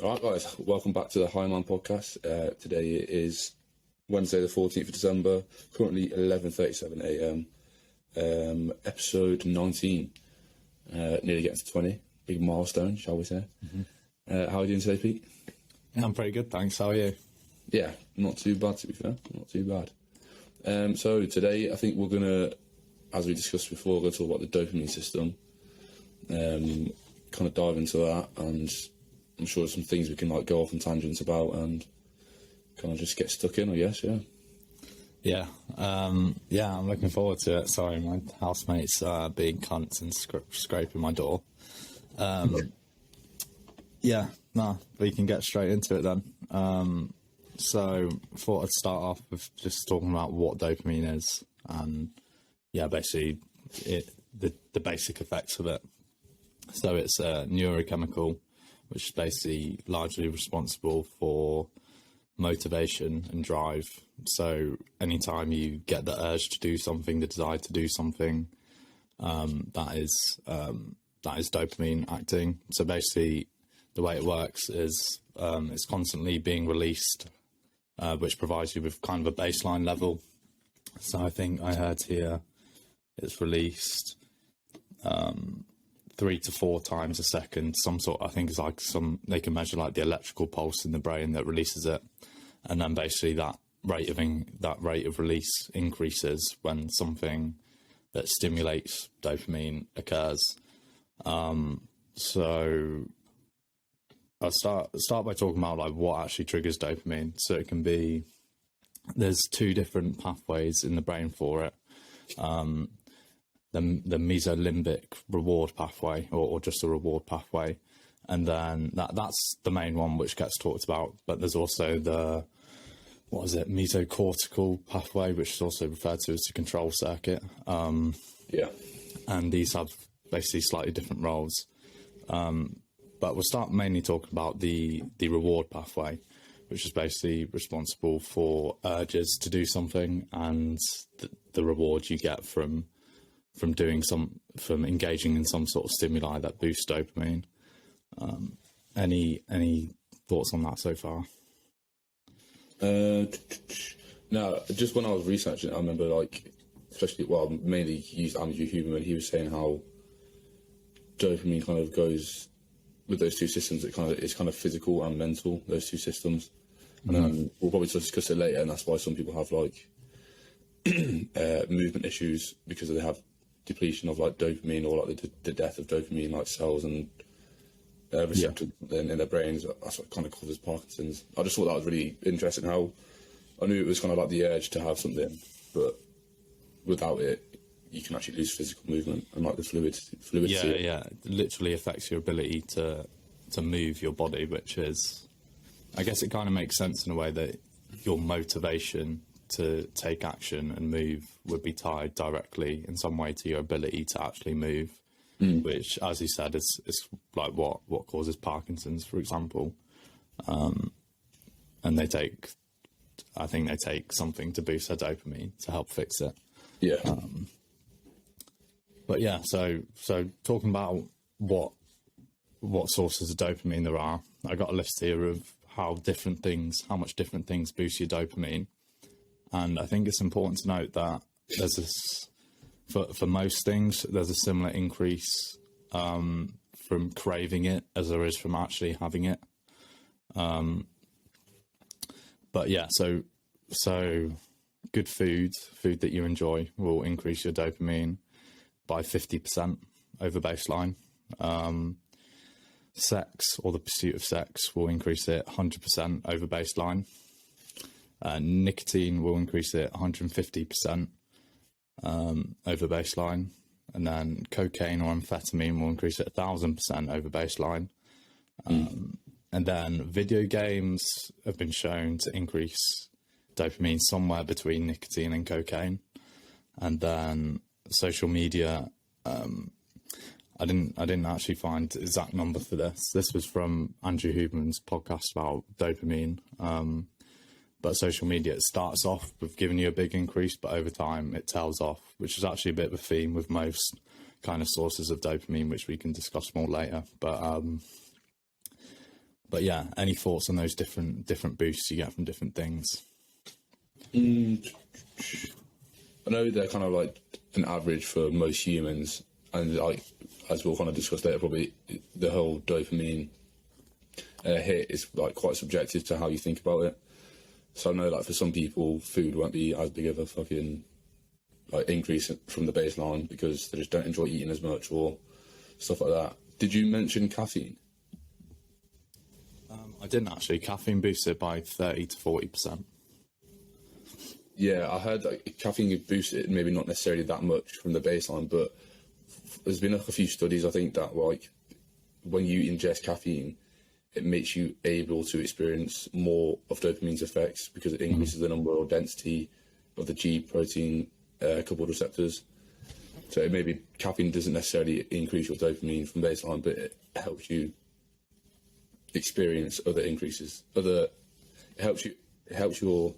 All right, guys, welcome back to the Highman podcast. Today is Wednesday, the 14th of December, currently 11:37 a.m. Episode 19, nearly getting to 20. Big milestone, shall we say. How are you doing today, Pete? Yeah, I'm pretty good, thanks. How are you? Yeah, not too bad, to be fair. Not too bad. So today, I think we're going to, as we discussed before, we're going to talk about the dopamine system, kind of dive into that, and I'm sure there's some things we can go off on tangents about and kind of just get stuck in, I guess, yeah. Yeah, I'm looking forward to it. Sorry, my housemates are being cunts and scraping my door. We can get straight into it then. So I thought I'd start off with just talking about what dopamine is and, basically the basic effects of it. So it's a neurochemical which is basically largely responsible for motivation and drive. So anytime you get the urge to do something, the desire to do something, that is dopamine acting. So basically the way it works is it's constantly being released, which provides you with kind of a baseline level. So I think I heard here it's released 3 to 4 times a second. They can measure the electrical pulse in the brain that releases it, and then basically that rate of release increases when something that stimulates dopamine occurs. So I'll start by talking about what actually triggers dopamine. So there's 2 different pathways in the brain for it. The mesolimbic reward pathway, or just a reward pathway, and then that's the main one which gets talked about. But there's also the mesocortical pathway, which is also referred to as the control circuit. And these have basically slightly different roles. But we'll start mainly talking about the reward pathway, which is basically responsible for urges to do something and the reward you get from engaging in some sort of stimuli that boosts dopamine. Any thoughts on that so far? No, just when I was researching it, I remember mainly used Andrew Huberman, he was saying how dopamine kind of goes with those 2 systems. It's kind of physical and mental, those 2 systems. And then we'll probably discuss it later, and that's why some people have movement issues, because they have depletion of dopamine, or the death of dopamine cells and receptors in their brains. That's what kind of causes Parkinson's. I just thought that was really interesting, how I knew it was kind of the urge to have something, but without it you can actually lose physical movement and the fluidity. It literally affects your ability to move your body, which is, I guess it kind of makes sense in a way that your motivation to take action and move would be tied directly in some way to your ability to actually move, which, as you said, is what causes Parkinson's, for example. And I think they take something to boost their dopamine to help fix it. Yeah. So talking about what sources of dopamine there are, I got a list here of how much different things boost your dopamine. And I think it's important to note that there's for most things, there's a similar increase from craving it as there is from actually having it. So good food that you enjoy will increase your dopamine by 50% over baseline. Sex, or the pursuit of sex, will increase it 100% over baseline. Nicotine will increase it 150% over baseline, and then cocaine or amphetamine will increase it 1,000% over baseline. And then video games have been shown to increase dopamine somewhere between nicotine and cocaine. And then social media, I didn't actually find the exact number for this. This was from Andrew Huberman's podcast about dopamine. But social media, it starts off with giving you a big increase, but over time it tails off, which is actually a bit of a theme with most kind of sources of dopamine, which we can discuss more later. But But yeah, any thoughts on those different boosts you get from different things? I know they're kind of like an average for most humans, and like as we'll kind of discuss later, probably the whole dopamine hit is like quite subjective to how you think about it. So I know like for some people, food won't be as big of a fucking like increase from the baseline because they just don't enjoy eating as much or stuff like that. Did you mention caffeine? I didn't actually. Caffeine boosts it by 30 to 40%. Yeah, I heard that caffeine boosts it, maybe not necessarily that much from the baseline, but there's been like a few studies, I think, that like when you ingest caffeine, it makes you able to experience more of dopamine's effects because it increases the number or density of the G protein coupled receptors. So maybe caffeine doesn't necessarily increase your dopamine from baseline, but it helps you experience other increases. It helps your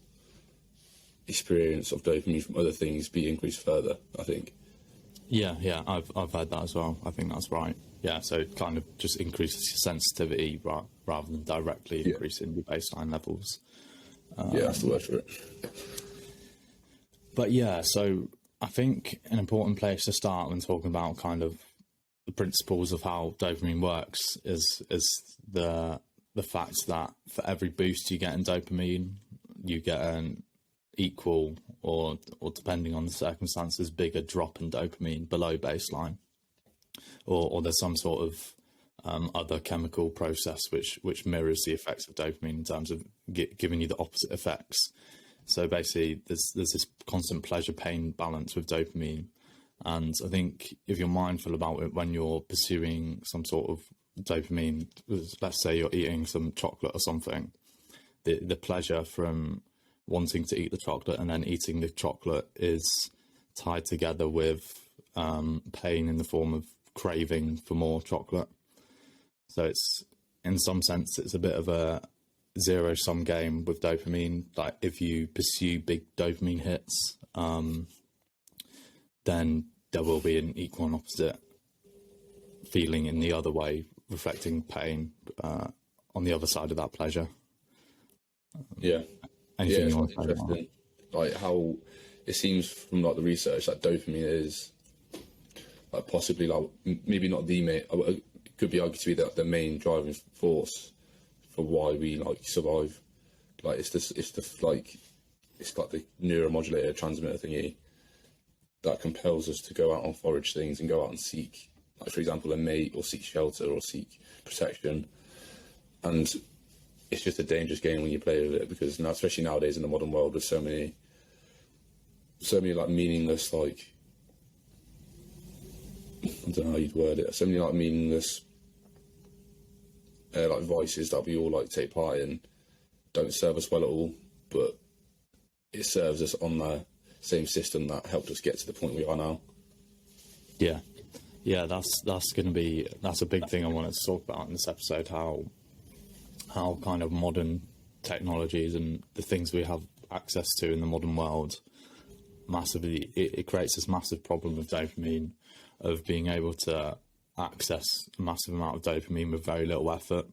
experience of dopamine from other things be increased further, I think. Yeah, I've heard that as well. I think that's right. Yeah, so it kind of just increases your sensitivity rather than directly increasing your baseline levels. Yeah, that's the word for it. But yeah, so I think an important place to start when talking about kind of the principles of how dopamine works is the fact that for every boost you get in dopamine, you get an equal or depending on the circumstances, bigger drop in dopamine below baseline, or there's some sort of other chemical process which mirrors the effects of dopamine in terms of giving you the opposite effects. So basically, there's this constant pleasure-pain balance with dopamine, and I think if you're mindful about it when you're pursuing some sort of dopamine, let's say you're eating some chocolate or something, the pleasure from wanting to eat the chocolate and then eating the chocolate is tied together with pain in the form of craving for more chocolate. So it's, in some sense, it's a bit of a zero-sum game with dopamine. Like if you pursue big dopamine hits, then there will be an equal and opposite feeling in the other way, reflecting pain on the other side of that pleasure. Yeah. Anything it's you like want to say about interesting. Like how it seems from like the research that dopamine is like possibly like maybe not the main, it could be argued to be the main driving force for why we like survive. Like it's like the neuromodulator transmitter thingy that compels us to go out and forage things and go out and seek, like for example, a mate or seek shelter or seek protection. And it's just a dangerous game when you play with it because now, especially nowadays in the modern world, there's so many like meaningless, like I don't know how you'd word it. So many like meaningless like vices that we all like take part in don't serve us well at all, but it serves us on the same system that helped us get to the point we are now. Yeah, that's a big thing I wanted to talk about in this episode. How kind of modern technologies and the things we have access to in the modern world massively it creates this massive problem with dopamine, of being able to access a massive amount of dopamine with very little effort.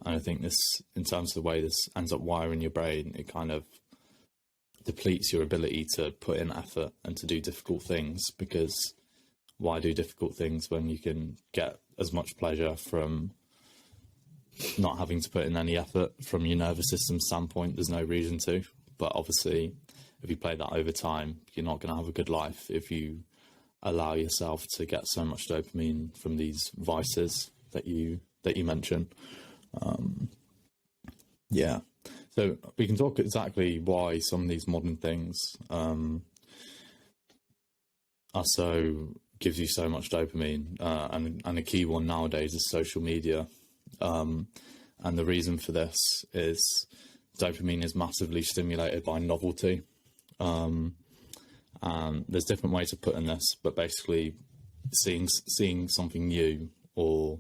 And I think this, in terms of the way this ends up wiring your brain, it kind of depletes your ability to put in effort and to do difficult things, because why do difficult things when you can get as much pleasure from not having to put in any effort? From your nervous system standpoint, there's no reason to. But obviously, if you play that over time, you're not going to have a good life if you allow yourself to get so much dopamine from these vices that you mention. So we can talk exactly why some of these modern things are so gives you so much dopamine, and a key one nowadays is social media. And the reason for this is dopamine is massively stimulated by novelty. And there's different ways of putting this, but basically seeing something new, or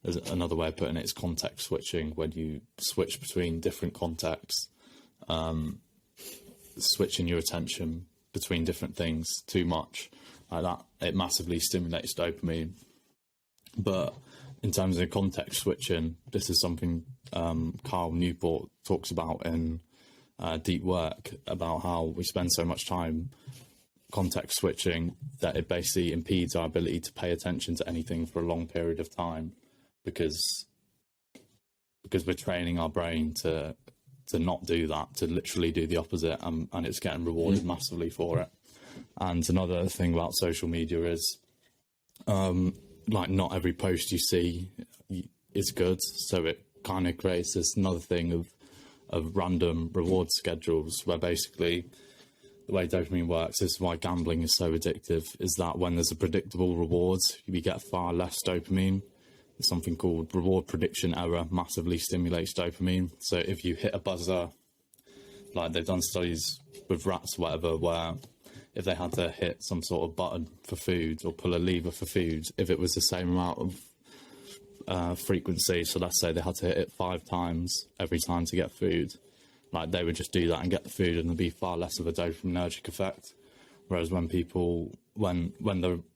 there's another way of putting it is context switching, when you switch between different contexts, switching your attention between different things too much, like that, it massively stimulates dopamine. But in terms of context switching, this is something Carl Newport talks about in Deep Work, about how we spend so much time context switching that it basically impedes our ability to pay attention to anything for a long period of time, because we're training our brain to not do that, to literally do the opposite, and it's getting rewarded massively for it. And another thing about social media is like not every post you see is good, so it kind of creates this another thing of random reward schedules, where basically the way dopamine works, this is why gambling is so addictive, is that when there's a predictable reward, we get far less dopamine. There's something called reward prediction error massively stimulates dopamine. So if you hit a buzzer, like they've done studies with rats or whatever, where if they had to hit some sort of button for food or pull a lever for food, if it was the same amount of frequency, so let's say they had to hit it 5 times every time to get food, like they would just do that and get the food, and there'd be far less of a dopaminergic effect. Whereas when they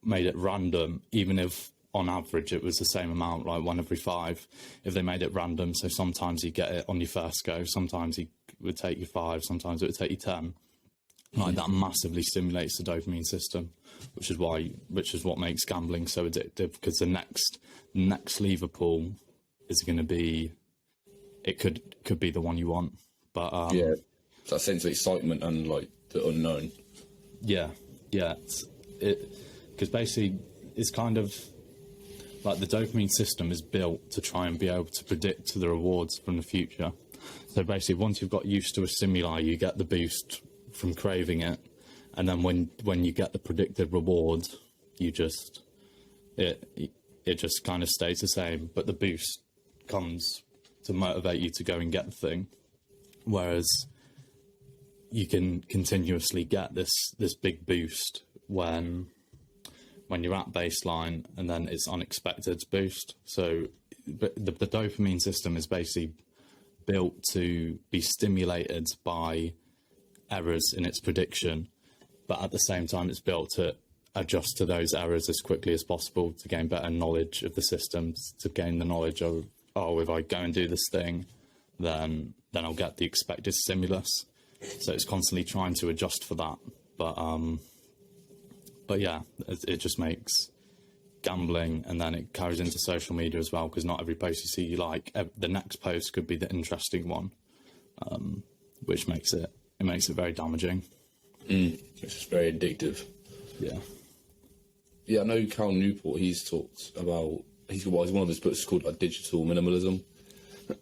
made it random, even if on average it was the same amount, like 1 every 5, if they made it random, so sometimes you get it on your first go, sometimes it would take you 5, sometimes it would take you 10, like that massively stimulates the dopamine system, which is what makes gambling so addictive, because the next lever pull is going to be, it could be the one you want. But yeah, it's that sense of excitement and like the unknown. Yeah, because basically it's kind of like the dopamine system is built to try and be able to predict the rewards from the future. So basically, once you've got used to a stimuli, you get the boost from craving it, and then when you get the predicted reward, it just kind of stays the same, but the boost comes to motivate you to go and get the thing. Whereas you can continuously get this big boost when you're at baseline, and then it's unexpected boost. So the dopamine system is basically built to be stimulated by errors in its prediction, but at the same time it's built to adjust to those errors as quickly as possible to gain better knowledge of the systems, to gain the knowledge of, oh, if I go and do this thing, then I'll get the expected stimulus. So it's constantly trying to adjust for that. But yeah, it just makes gambling, and then it carries into social media as well, because not every post you see you like. The next post could be the interesting one, which makes it very damaging. It's just very addictive. Yeah, I know Cal Newport, he's talked about, one of his books is called like Digital Minimalism.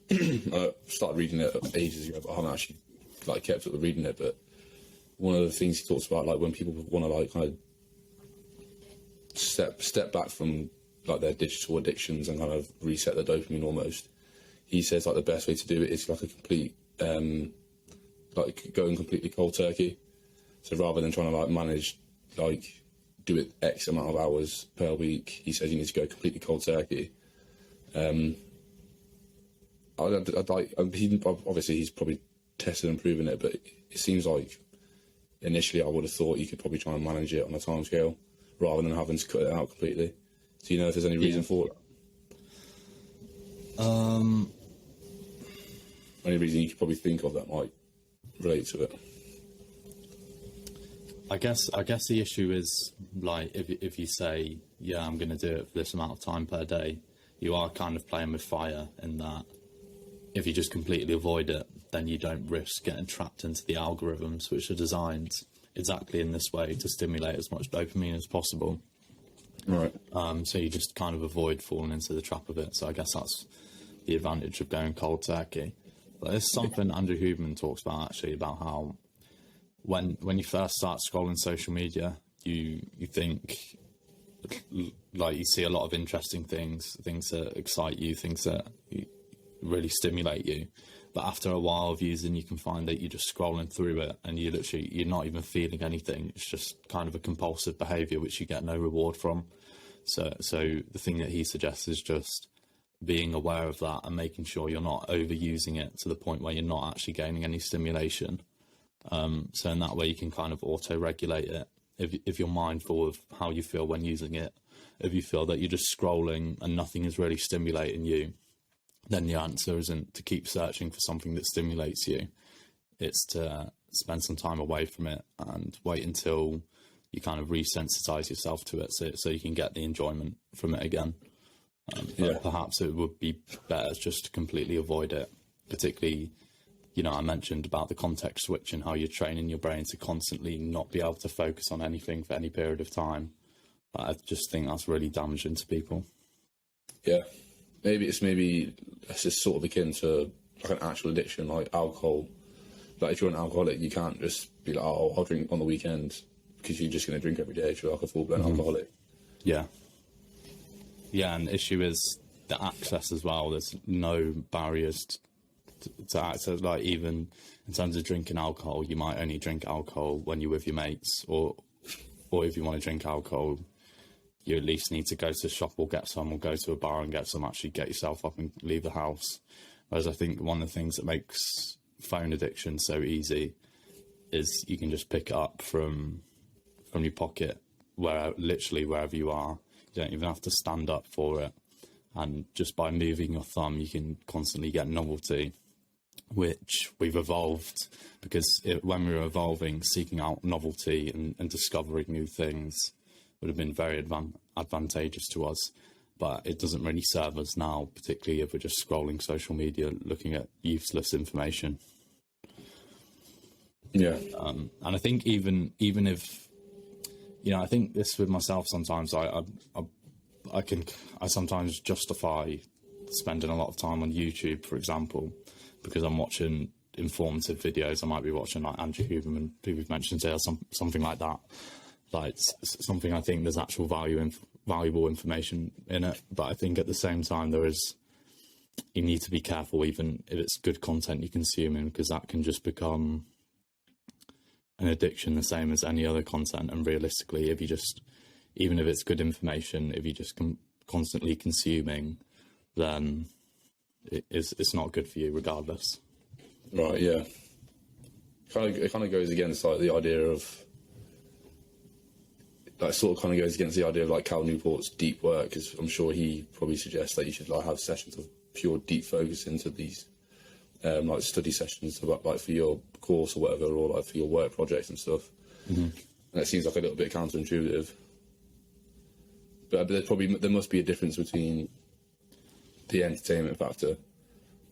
I started reading it ages ago, but I haven't actually like kept up with reading it. But one of the things he talks about, like when people want to like kind of step back from like their digital addictions and kind of reset their dopamine almost, he says like the best way to do it is like a complete like going completely cold turkey. So rather than trying to like manage, like do it X amount of hours per week, he says you need to go completely cold turkey. Obviously he's probably tested and proven it, but it seems like initially I would have thought you could probably try and manage it on a time scale rather than having to cut it out completely. Do you know if there's any reason for that? Any reason you could probably think of that might relate to it? I guess the issue is, like, if you say, yeah, I'm going to do it for this amount of time per day, you are kind of playing with fire, in that if you just completely avoid it, then you don't risk getting trapped into the algorithms, which are designed exactly in this way to stimulate as much dopamine as possible. Right. So you just kind of avoid falling into the trap of it. So I guess that's the advantage of going cold turkey. But there's something Andrew Huberman talks about, actually, about how when you first start scrolling social media, you think, like, you see a lot of interesting things that excite you, things that really stimulate you. But after a while of using, you can find that you're just scrolling through it and you're not even feeling anything. It's just kind of a compulsive behaviour which you get no reward from. So the thing that he suggests is just being aware of that and making sure you're not overusing it to the point where you're not actually gaining any stimulation. So in that way you can kind of auto-regulate it if you're mindful of how you feel when using it, if you feel that you're just scrolling and nothing is really stimulating you, then the answer isn't to keep searching for something that stimulates you. It's to spend some time away from it and wait until you kind of resensitize yourself to it, so you can get the enjoyment from it again. But perhaps it would be better just to completely avoid it, particularly, I mentioned about the context switch and how you're training your brain to constantly not be able to focus on anything for any period of time. But I just think that's really damaging to people. Yeah. Maybe it's just sort of akin to like an actual addiction, like alcohol. Like if you're an alcoholic, you can't just be like, oh, I'll drink on the weekends, because you're just going to drink every day if you're like a full-blown alcoholic. Yeah. Yeah, and the issue is the access as well. There's no barriers to access. Like even in terms of drinking alcohol, you might only drink alcohol when you're with your mates, or if you want to drink alcohol, you at least need to go to the shop or get some, or go to a bar and get some, actually get yourself up and leave the house. Whereas I think one of the things that makes phone addiction so easy is you can just pick it up from your pocket, literally wherever you are. You don't even have to stand up for it. And just by moving your thumb, you can constantly get novelty, which we've evolved because when we were evolving, seeking out novelty and discovering new things would have been very advantageous to us. But it doesn't really serve us now, particularly if we're just scrolling social media, looking at useless information. Yeah. And I think even if, I think this with myself sometimes, I sometimes justify spending a lot of time on YouTube, for example, because I'm watching informative videos. I might be watching like Andrew Huberman, who we've mentioned today, or something like that. Like something I think there's actual valuable information in it. But I think at the same time, you need to be careful, even if it's good content you're consuming, because that can just become an addiction, the same as any other content. And realistically, even if it's good information, if you just constantly consuming, then it's not good for you regardless. Right, yeah. It kind of goes against like the idea of, like sort of kind of goes against the idea of like Cal Newport's deep work, because I'm sure he probably suggests that you should like have sessions of pure deep focus into these like study sessions about like for your course or whatever, or like for your work projects and stuff. Mm-hmm. And it seems like a little bit counterintuitive. But there must be a difference between the entertainment factor.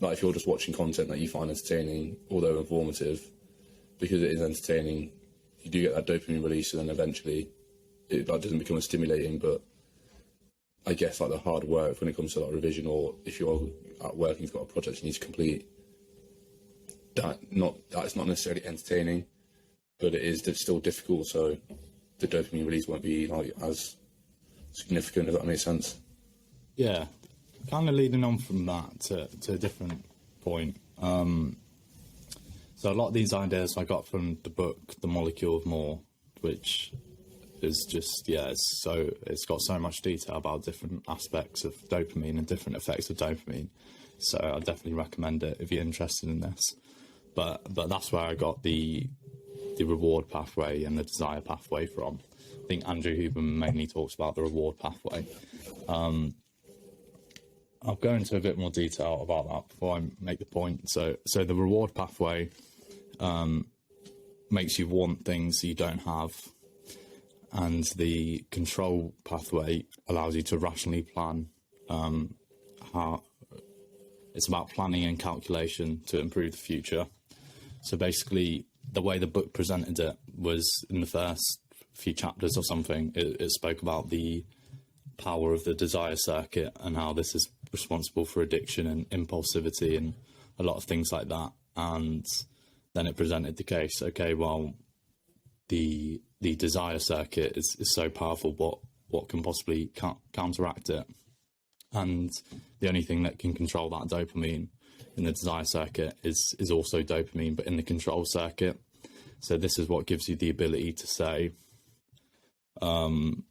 Like if you're just watching content that you find entertaining, although informative, because it is entertaining, you do get that dopamine release, and then eventually it like doesn't become as stimulating. But I guess like the hard work when it comes to like revision, or if you're at work and you've got a project you need to complete, that's not necessarily entertaining, but it's still difficult. So the dopamine release won't be like as significant, if that makes sense. Yeah, kind of leading on from that to a different point. So a lot of these ideas I got from the book The Molecule of More, which is just, it's got so much detail about different aspects of dopamine and different effects of dopamine. So I definitely recommend it if you're interested in this. But that's where I got the reward pathway and the desire pathway from. I think Andrew Huberman mainly talks about the reward pathway. I'll go into a bit more detail about that before I make the point. So the reward pathway makes you want things you don't have, and the control pathway allows you to rationally plan. It's about planning and calculation to improve the future. So basically, the way the book presented it was in the first few chapters or something, it spoke about the power of the desire circuit and how this is responsible for addiction and impulsivity and a lot of things like that. And then it presented the case, okay, well, the desire circuit is so powerful, what can possibly counteract it? And the only thing that can control that dopamine in the desire circuit is also dopamine, but in the control circuit. So this is what gives you the ability to say, I'm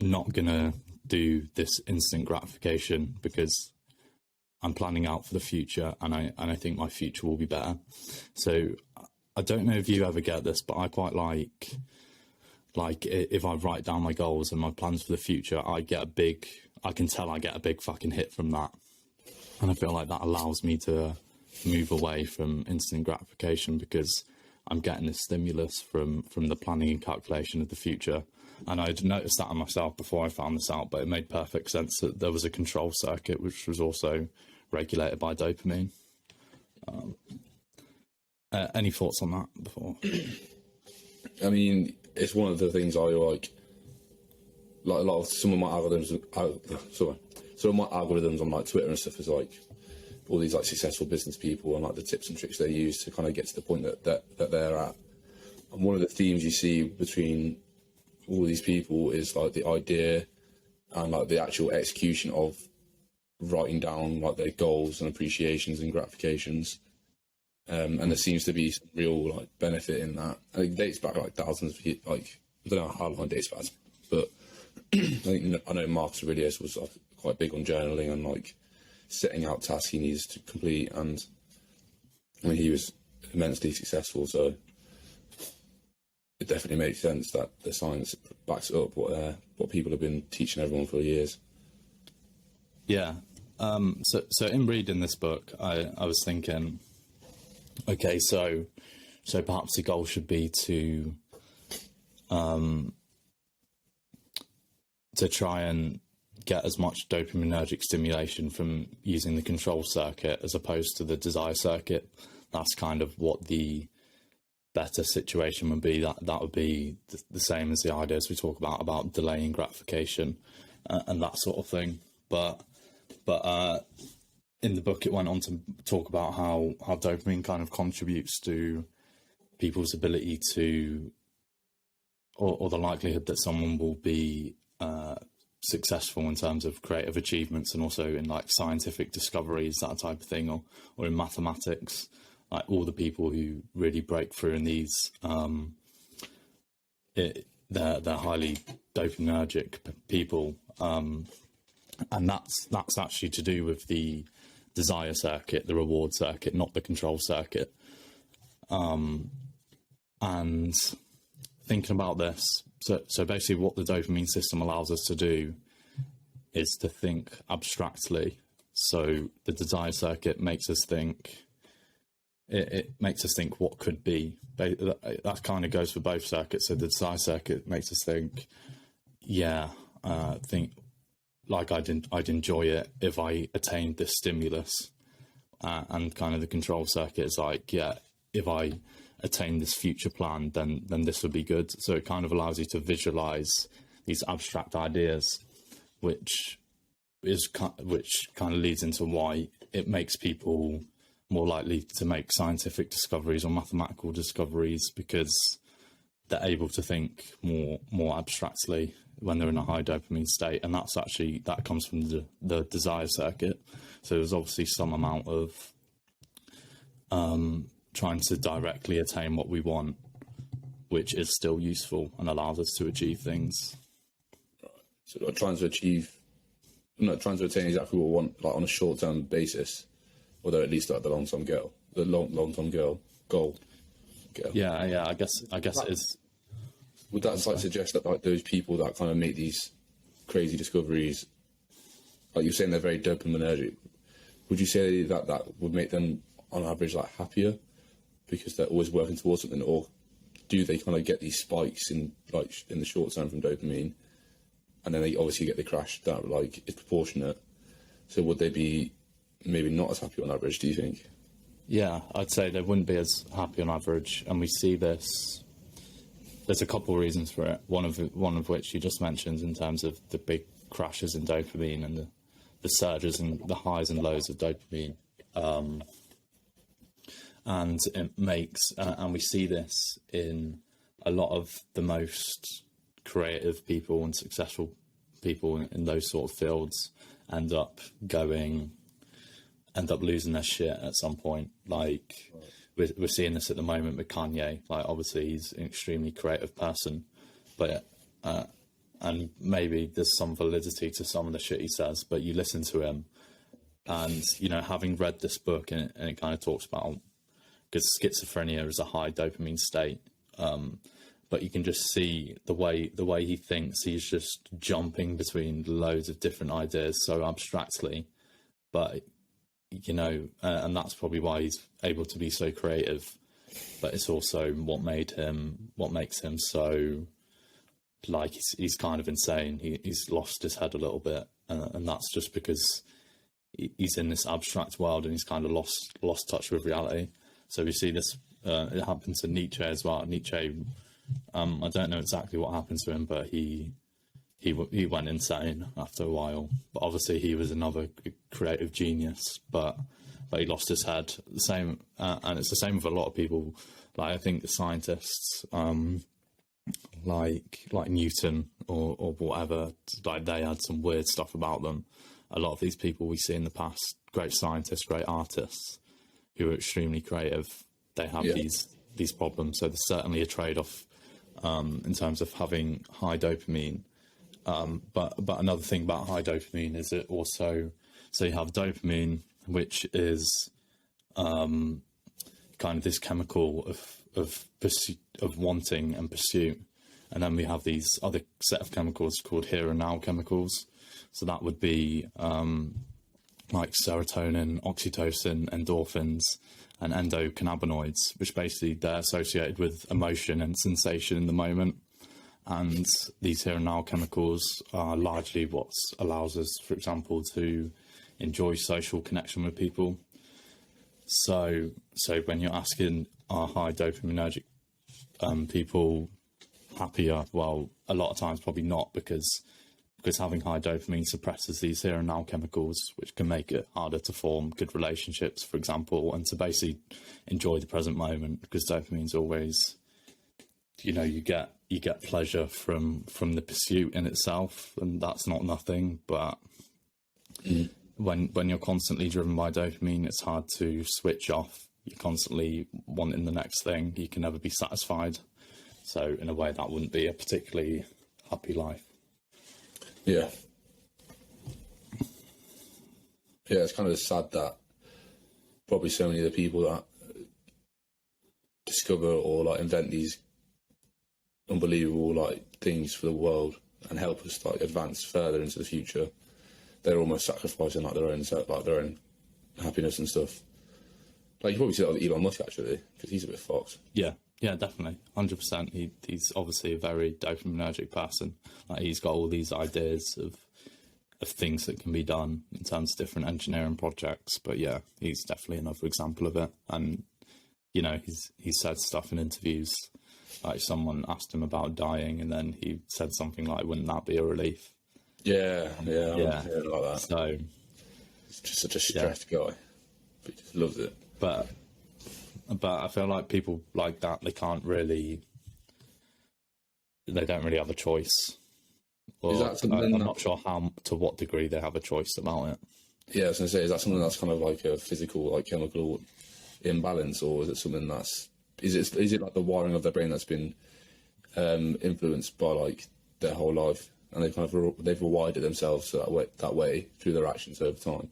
not going to do this instant gratification because I'm planning out for the future, and I think my future will be better. So I don't know if you ever get this, but I quite like like if I write down my goals and my plans for the future, I can tell I get a big fucking hit from that. And I feel like that allows me to move away from instant gratification, because I'm getting this stimulus from the planning and calculation of the future. And I'd noticed that on myself before I found this out, but it made perfect sense that there was a control circuit which was also regulated by dopamine. Any thoughts on that before? I mean, it's one of the things I like a lot of some of my algorithms. Some of my algorithms on like Twitter and stuff is like all these like successful business people and like the tips and tricks they use to kind of get to the point that they're at. And one of the themes you see between all these people is like the idea and like the actual execution of writing down like their goals and appreciations and gratifications. And there seems to be some real like benefit in that. I think it dates back like thousands of years, like I don't know how long it dates back, but I know Marcus Aurelius was like, quite big on journaling and like setting out tasks he needs to complete, and I mean he was immensely successful. So it definitely makes sense that the science backs up what people have been teaching everyone for years. Yeah. So in reading this book, I was thinking, okay, so perhaps the goal should be to try and get as much dopaminergic stimulation from using the control circuit as opposed to the desire circuit. That's kind of what the better situation would be. That would be the same as the ideas we talk about delaying gratification and that sort of thing. But in the book, it went on to talk about how dopamine kind of contributes to people's ability to, or the likelihood that someone will be successful in terms of creative achievements, and also in like scientific discoveries, that type of thing, or in mathematics. Like all the people who really break through in these, they're highly dopaminergic people, and that's actually to do with the desire circuit, the reward circuit, not the control circuit. And thinking about this, so basically what the dopamine system allows us to do is to think abstractly. So the desire circuit makes us think, it makes us think what could be. That kind of goes for both circuits. So the desire circuit makes us think, think like I'd enjoy it if I attained this stimulus, and kind of the control circuit is like, if I attain this future plan, then this would be good. So it kind of allows you to visualize these abstract ideas, which kind of leads into why it makes people more likely to make scientific discoveries or mathematical discoveries, because they're able to think more abstractly when they're in a high dopamine state. And that comes from the desire circuit. So there's obviously some amount of trying to directly attain what we want, which is still useful and allows us to achieve things. So like trying to attain exactly what we want, like on a short-term basis, although at least like the long-term goal, goal. Yeah. I guess it is. Would that like suggest that like those people that kind of make these crazy discoveries, like you're saying, they're very dopaminergic? Would you say that would make them on average like happier because they're always working towards something, or do they kind of get these spikes in the short term from dopamine, and then they obviously get the crash that like is proportionate? So would they be maybe not as happy on average, do you think? Yeah, I'd say they wouldn't be as happy on average, and we see this. There's a couple of reasons for it. One of which you just mentioned, in terms of the big crashes in dopamine and the surges and the highs and lows of dopamine. And it makes, and we see this in a lot of the most creative people and successful people in those sort of fields end up losing their shit at some point. Like we're seeing this at the moment with Kanye. Like obviously he's an extremely creative person, but and maybe there's some validity to some of the shit he says, but you listen to him, and having read this book, and it kind of talks about, because schizophrenia is a high dopamine state, but you can just see the way he thinks. He's just jumping between loads of different ideas so abstractly, but and that's probably why he's able to be so creative. But it's also what makes him so, like, he's kind of insane. He's lost his head a little bit, and that's just because he's in this abstract world and he's kind of lost touch with reality. So we see this. It happened to Nietzsche as well. Nietzsche, I don't know exactly what happened to him, but he went insane after a while. But obviously he was another creative genius, but he lost his head. The same, and it's the same with a lot of people. Like, I think the scientists, like Newton or whatever, like, they had some weird stuff about them. A lot of these people we see in the past, great scientists, great artists, who are extremely creative, they have these problems. So there's certainly a trade-off in terms of having high dopamine. But another thing about high dopamine is it also, so you have dopamine, which is kind of this chemical of wanting and pursuit, and then we have these other set of chemicals called here and now chemicals. So that would be like serotonin, oxytocin, endorphins, and endocannabinoids, which basically they're associated with emotion and sensation in the moment. And these here and now chemicals are largely what allows us, for example, to enjoy social connection with people. So when you're asking, are high dopaminergic people happier? Well, a lot of times probably not, because having high dopamine suppresses these here and now chemicals, which can make it harder to form good relationships, for example, and to basically enjoy the present moment, because dopamine's always, you get pleasure from the pursuit in itself, and that's not nothing. But when you're constantly driven by dopamine, it's hard to switch off. You're constantly wanting the next thing. You can never be satisfied. So in a way, that wouldn't be a particularly happy life. Yeah, it's kind of sad that probably so many of the people that discover or like invent these unbelievable like things for the world and help us like advance further into the future, they're almost sacrificing like their own happiness and stuff. Like, you probably see that with Elon Musk, actually, because he's a bit fucked. Yeah, definitely, 100%. He's obviously a very dopaminergic person. Like, he's got all these ideas of things that can be done in terms of different engineering projects. But yeah, he's definitely another example of it. And he's said stuff in interviews, like someone asked him about dying, and then he said something like, "Wouldn't that be a relief?" Yeah, like that. So he's just such a stressed guy, but he just loves it. But I feel like people like that, they don't really have a choice. Or, is that something I'm not sure to what degree they have a choice about it. Yeah, I was going to say, is that something that's kind of like a physical, like chemical imbalance, or is it something that's is it like the wiring of their brain that's been influenced by like their whole life, and they've rewired it themselves that way through their actions over time?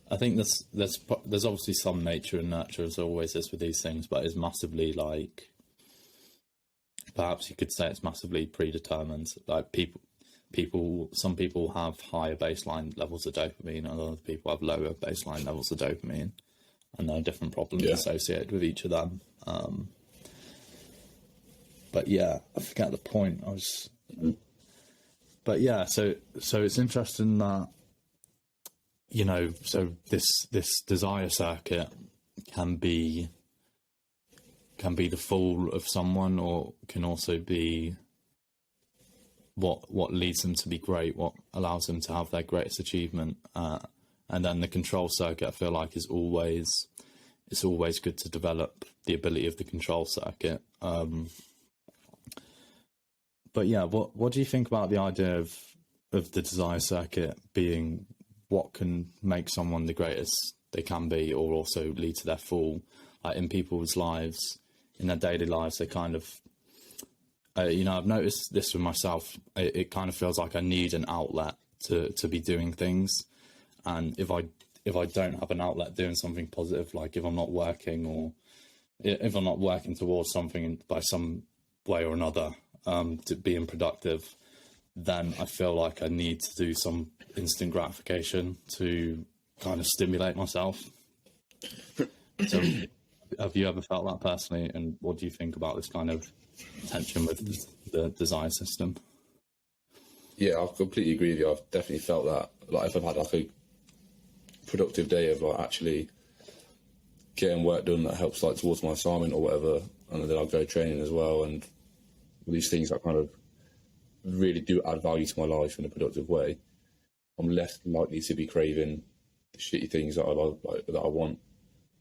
I think there's obviously some nature and nurture, as always is with these things, but it's massively, like, perhaps you could say it's massively predetermined. Like, some people have higher baseline levels of dopamine, and other people have lower baseline levels of dopamine, and there are different problems associated with each of them. But yeah, I forget the point. But yeah, so it's interesting that, so this desire circuit can be the fall of someone, or can also be what leads them to be great, what allows them to have their greatest achievement. And then the control circuit, I feel like, it's always good to develop the ability of the control circuit. But yeah, what do you think about the idea of the desire circuit being what can make someone the greatest they can be, or also lead to their fall? Like, in people's lives, in their daily lives, they kind of, I've noticed this with myself. It kind of feels like I need an outlet to be doing things. And if I don't have an outlet doing something positive, like if I'm not working, or if I'm not working towards something by some way or another, to being productive, then I feel like I need to do some instant gratification to kind of stimulate myself. So have you ever felt that personally? And what do you think about this kind of tension with the desire system? Yeah, I completely agree with you. I've definitely felt that. Like, if I've had like a productive day of like actually getting work done that helps like towards my assignment or whatever, and then I'll go training as well, and these things that kind of really do add value to my life in a productive way, I'm less likely to be craving the shitty things that I like that I want.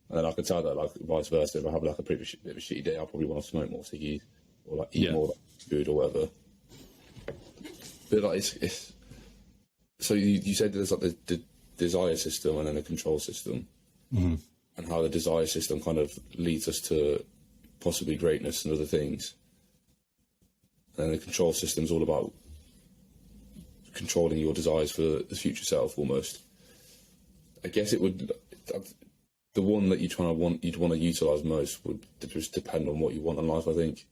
And then I can tell that, like, vice versa, if I have like a bit of a shitty day, I'll probably want to smoke more ciggies or like eat more food or whatever. But like, it's so you said there's like the desire system and then the control system, and how the desire system kind of leads us to possibly greatness and other things. And the control system is all about controlling your desires for the future self, almost. I guess it would, the one that you'd want to utilize most would just depend on what you want in life, I think.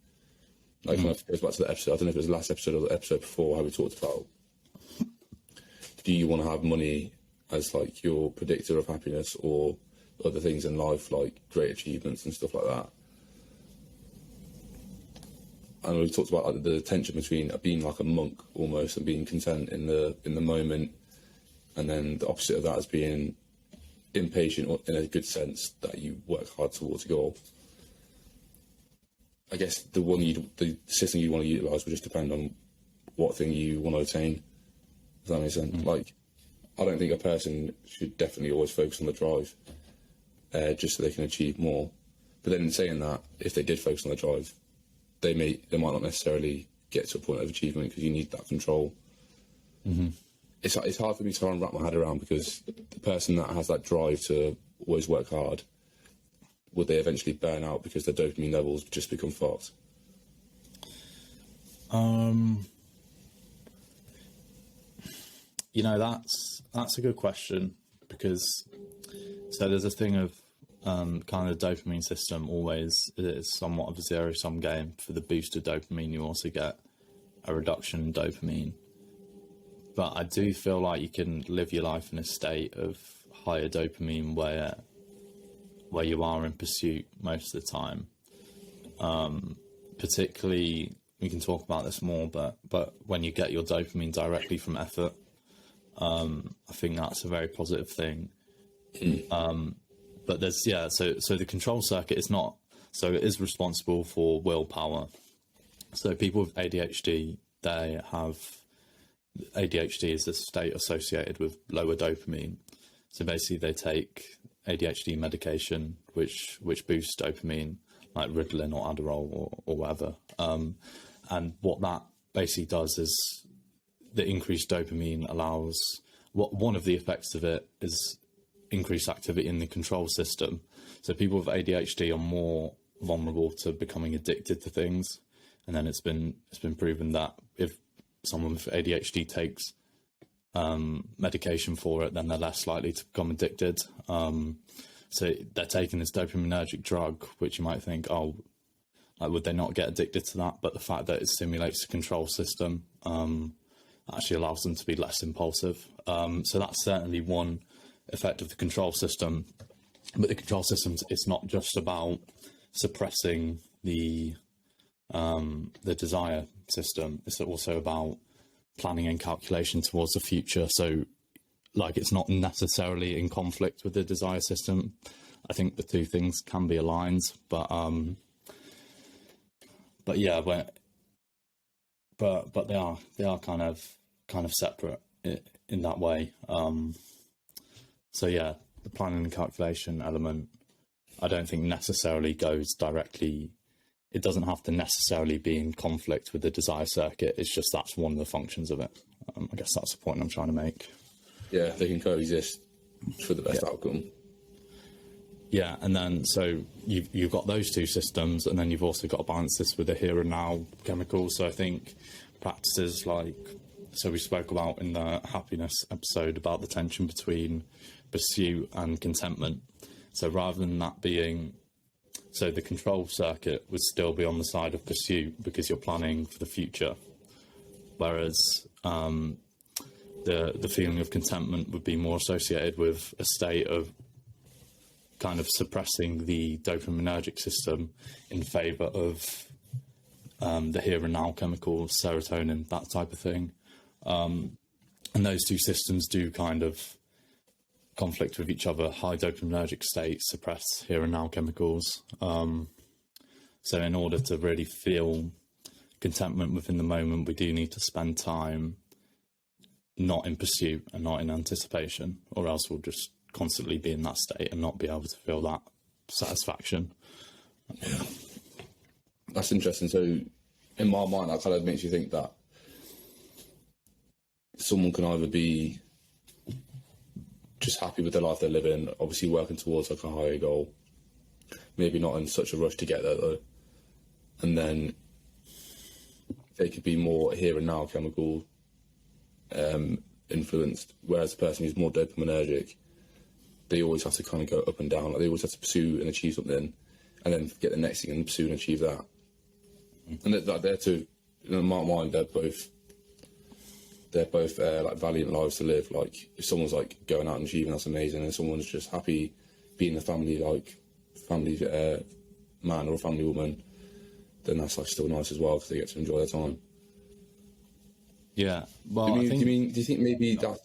Like, kind of goes back to the episode, I don't know if it was the last episode or the episode before, how we talked about, do you want to have money as like your predictor of happiness, or other things in life like great achievements and stuff like that? And we talked about like the tension between being like a monk almost and being content in the moment, and then the opposite of that is being impatient, or in a good sense, that you work hard towards a goal. I guess the system you want to utilise would just depend on what thing you want to attain. Does that make sense? Like, I don't think a person should definitely always focus on the drive, just so they can achieve more. But then in saying that, if they did focus on the drive, they might not necessarily get to a point of achievement, because you need that control. It's hard for me to try and wrap my head around, because the person that has that drive to always work hard, would they eventually burn out because their dopamine levels just become fucked? You know, that's a good question, because so there's a thing of kind of the dopamine system always is somewhat of a zero-sum game. For the boost of dopamine, you also get a reduction in dopamine. But I do feel like you can live your life in a state of higher dopamine where you are in pursuit most of the time. Particularly, we can talk about this more, but when you get your dopamine directly from effort, I think that's a very positive thing. But there's, so the control circuit is not, so it is responsible for willpower. So people with ADHD, ADHD is a state associated with lower dopamine. So basically they take ADHD medication, which boosts dopamine, like Ritalin or Adderall or whatever. And what that basically does is the increased dopamine allows, one of the effects of it is increased activity in the control system. So people with ADHD are more vulnerable to becoming addicted to things. And then it's been proven that if someone with ADHD takes medication for it, then they're less likely to become addicted. So they're taking this dopaminergic drug, which you might think, oh, like, would they not get addicted to that? But the fact that it stimulates the control system actually allows them to be less impulsive. So that's certainly one effect of the control system. But the control system is not just about suppressing the desire system. It's also about planning and calculation towards the future. So, like, it's not necessarily in conflict with the desire system. I think the two things can be aligned, but yeah, but they are kind of separate in that way. So yeah, the planning and calculation element, I don't think necessarily goes directly. It doesn't have to necessarily be in conflict with the desire circuit. It's just that's one of the functions of it. I guess that's the point I'm trying to make. Yeah, they can coexist for the best outcome. Yeah, and then so you've got those two systems, and then you've also got to balance this with the here and now chemicals. So I think practices like, so we spoke about in the happiness episode about the tension between pursuit and contentment. So rather than that being So the control circuit would still be on the side of pursuit because you're planning for the future, whereas the feeling of contentment would be more associated with a state of kind of suppressing the dopaminergic system in favour of the here and now chemicals, serotonin, that type of thing. And those two systems do kind of conflict with each other. High dopaminergic states suppress here and now chemicals. So in order to really feel contentment within the moment, we do need to spend time not in pursuit and not in anticipation, or else we'll just constantly be in that state and not be able to feel that satisfaction. Yeah. That's interesting. So in my mind, that kind of makes you think that someone can either be just happy with the life they're living, obviously working towards like a higher goal, maybe not in such a rush to get there though, and then they could be more here and now chemical influenced, whereas the person who's more dopaminergic, they always have to kind of go up and down, like they always have to pursue and achieve something and then get the next thing and pursue and achieve that. And they're two, in my mind, they're both like valiant lives to live. Like if someone's like going out and achieving, that's amazing, and someone's just happy being a family man or a family woman, then that's like still nice as well because they get to enjoy their time. Yeah. Well, do you think maybe that?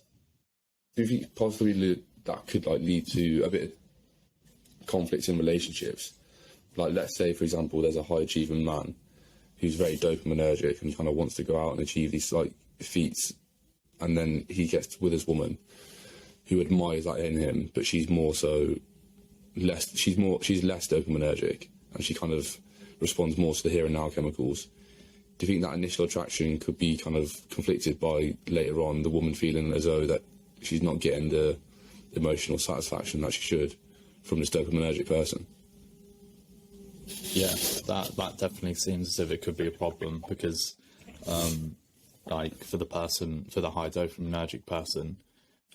Do you think possibly that could like lead to a bit of conflicts in relationships? Like let's say, for example, there's a high achieving man who's very dopaminergic and kind of wants to go out and achieve these like feats, and then he gets with his woman who admires that in him, but she's less dopaminergic, and she kind of responds more to the here and now chemicals. Do you think that initial attraction could be kind of conflicted by later on the woman feeling as though that she's not getting the emotional satisfaction that she should from this dopaminergic person? Yeah, that definitely seems as if it could be a problem because, like for the high dopaminergic person,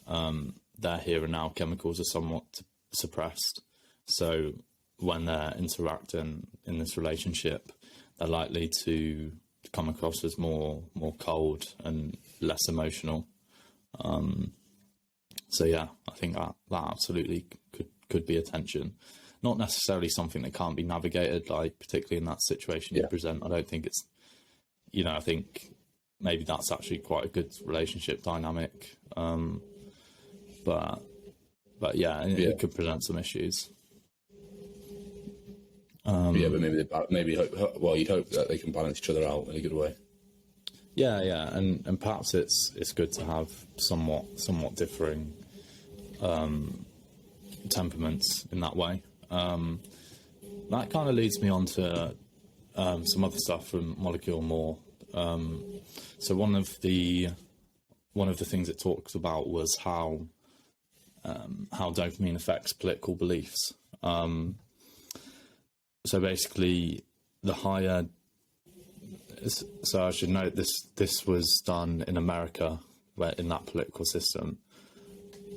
their here and now chemicals are somewhat suppressed. So when they're interacting in this relationship, they're likely to come across as more cold and less emotional. So yeah, I think that absolutely could be a tension. Not necessarily something that can't be navigated, like particularly in that situation you present. I don't think it's, I think maybe that's actually quite a good relationship dynamic. But yeah, it could present some issues. But maybe you'd hope that they can balance each other out in a good way. Yeah, and perhaps it's good to have somewhat differing temperaments in that way. That kind of leads me on to some other stuff from Molecule More. So one of the things it talks about was how dopamine affects political beliefs. So basically, the higher. So I should note this was done in America, where in that political system.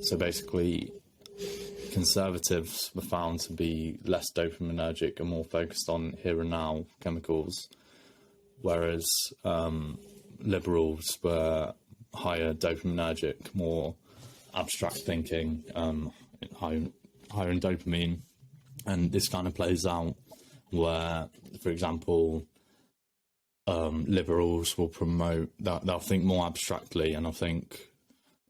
So basically, conservatives were found to be less dopaminergic and more focused on here and now chemicals, whereas liberals were higher dopaminergic, more abstract thinking, higher in dopamine. And this kind of plays out where, for example, liberals will promote that they'll think more abstractly, and I think,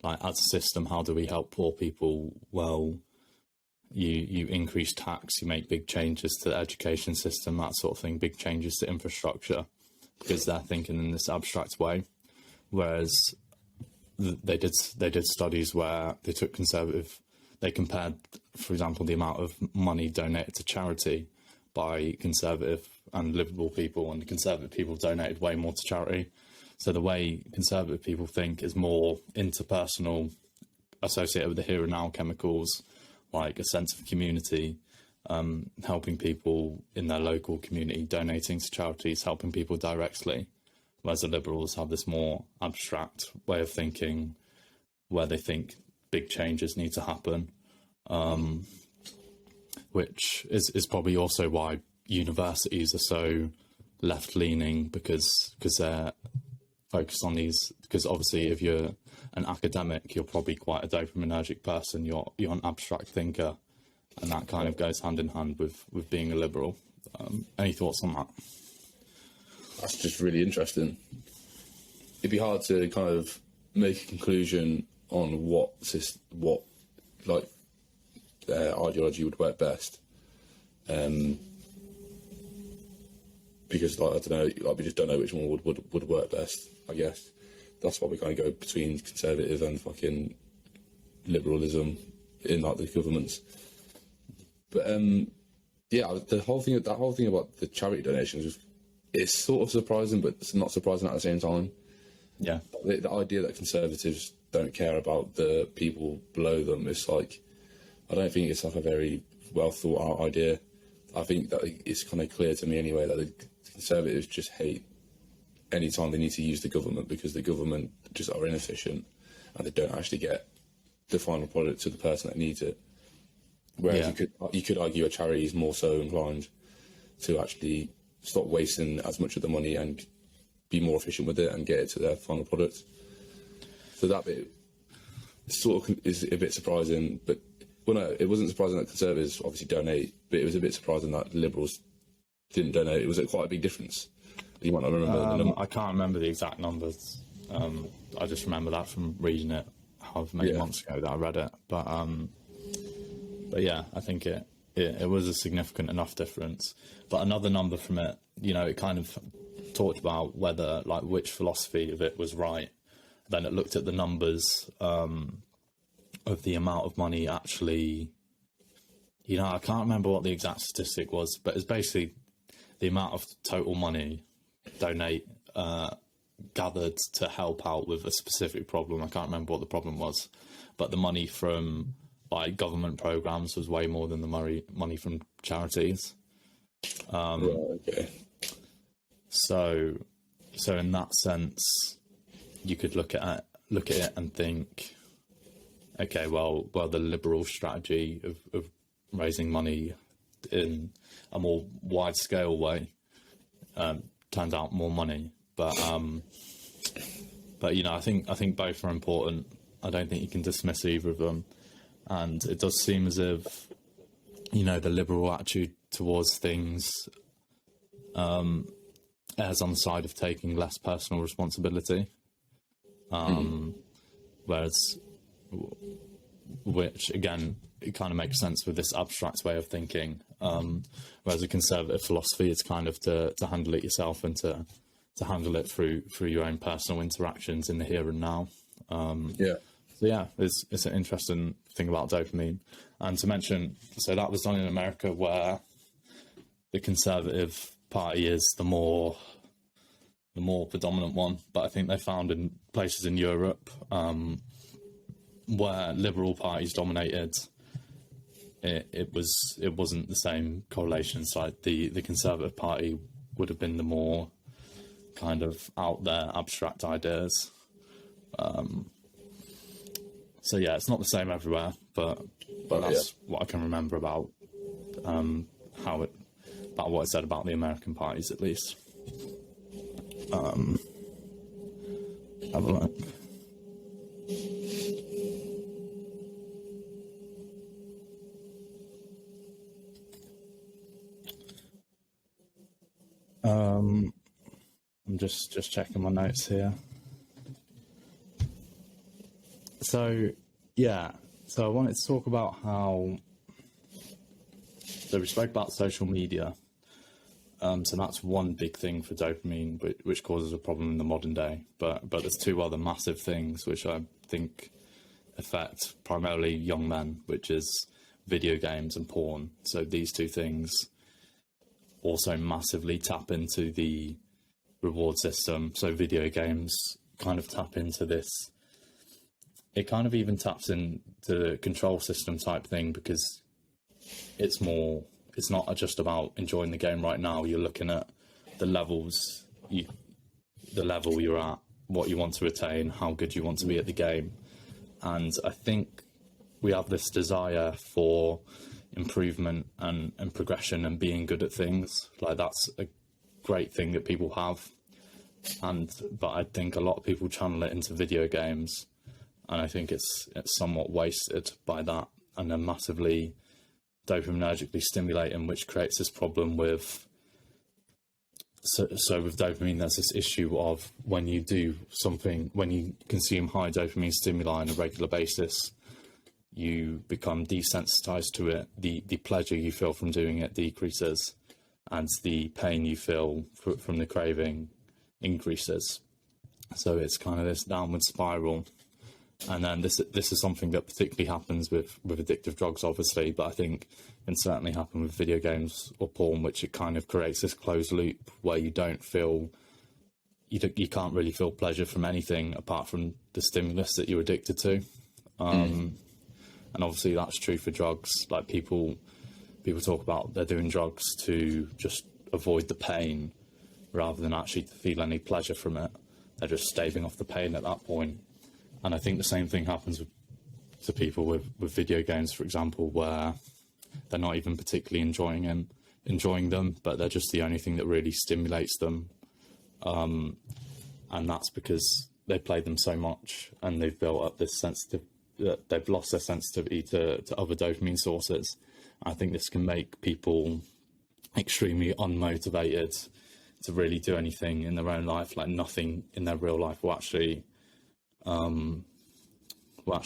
like, as a system, how do we help poor people? Well, you increase tax, you make big changes to the education system, that sort of thing, big changes to infrastructure, because they're thinking in this abstract way. Whereas they did studies where they compared, for example, the amount of money donated to charity by conservative and liberal people, and the conservative people donated way more to charity. So the way conservative people think is more interpersonal, associated with the here and now chemicals, like a sense of community, helping people in their local community, donating to charities, helping people directly. Whereas the liberals have this more abstract way of thinking, where they think big changes need to happen, which is probably also why universities are so left-leaning, because they're focused on these. Because obviously, if you're an academic, you're probably quite a dopaminergic person. You're an abstract thinker, and that kind of goes hand in hand with being a liberal. Any thoughts on that? That's just really interesting. It'd be hard to kind of make a conclusion on what ideology would work best, because like, I don't know, like, we just don't know which one would work best. I guess that's why we kind of go between conservative and fucking liberalism in like the governments. But yeah, that whole thing about the charity donations it's sort of surprising, but it's not surprising at the same time. Yeah, the idea that conservatives don't care about the people below them is like, I don't think it's like a very well thought out idea. I think that it's kind of clear to me anyway that the conservatives just hate any time they need to use the government, because the government just are inefficient and they don't actually get the final product to the person that needs it. Whereas you could argue a charity is more so inclined to actually stop wasting as much of the money and be more efficient with it and get it to their final product. So that bit sort of is a bit surprising, but well, no, it wasn't surprising that conservatives obviously donate, but it was a bit surprising that liberals didn't donate. It was quite a big difference. You might not remember the number. I can't remember the exact numbers. I just remember that from reading it however many months ago that I read it. But yeah, I think it was a significant enough difference. But another number from it, it kind of talked about whether, like, which philosophy of it was right. Then it looked at the numbers of the amount of money actually, I can't remember what the exact statistic was, but it's basically the amount of total money gathered to help out with a specific problem. I can't remember what the problem was, but the money from like government programs was way more than the money from charities. Okay. So in that sense, you could look at it and think, okay, well, the liberal strategy of raising money in a more wide scale way turns out more money, but I think both are important. I don't think you can dismiss either of them, and it does seem as if the liberal attitude towards things errs on the side of taking less personal responsibility, whereas, which again, it kind of makes sense with this abstract way of thinking, whereas a conservative philosophy is kind of to handle it yourself and to handle it through your own personal interactions in the here and now. So yeah, it's an interesting thing about dopamine. And to mention, so that was done in America, where the Conservative Party is the more predominant one. But I think they found in places in Europe where liberal parties dominated, it wasn't the same correlation. So like the Conservative Party would have been the more kind of out there abstract ideas. So yeah, it's not the same everywhere, but that's what I can remember about about what it said about the American parties, at least. Have a look. I'm just checking my notes here. So I wanted to talk about so we spoke about social media. So that's one big thing for dopamine, which causes a problem in the modern day. But there's two other massive things which I think affect primarily young men, which is video games and porn. So these two things also massively tap into the reward system. So video games kind of tap into this. It kind of even taps into the control system type thing, because it's not just about enjoying the game right now. You're looking at the level you're at, what you want to attain, how good you want to be at the game. And I think we have this desire for improvement and progression and being good at things. Like, that's a great thing that people have. But I think a lot of people channel it into video games, and I think it's somewhat wasted by that, and they're massively dopaminergically stimulating, which creates this problem with. So with dopamine, there's this issue of when you do something, when you consume high dopamine stimuli on a regular basis, you become desensitized to it. The pleasure you feel from doing it decreases, and the pain you feel from the craving increases. So it's kind of this downward spiral. And then this is something that particularly happens with addictive drugs, obviously, but I think can certainly happen with video games or porn, which it kind of creates this closed loop where you don't feel, you can't really feel pleasure from anything apart from the stimulus that you're addicted to. And obviously that's true for drugs. Like, people talk about they're doing drugs to just avoid the pain rather than actually to feel any pleasure from it. They're just staving off the pain at that point. And I think the same thing happens to people with video games, for example, where they're not even particularly enjoying them, but they're just the only thing that really stimulates them. And that's because they play them so much and they've built up this they've lost their sensitivity to other dopamine sources. I think this can make people extremely unmotivated to really do anything in their own life. Like, nothing in their real life will actually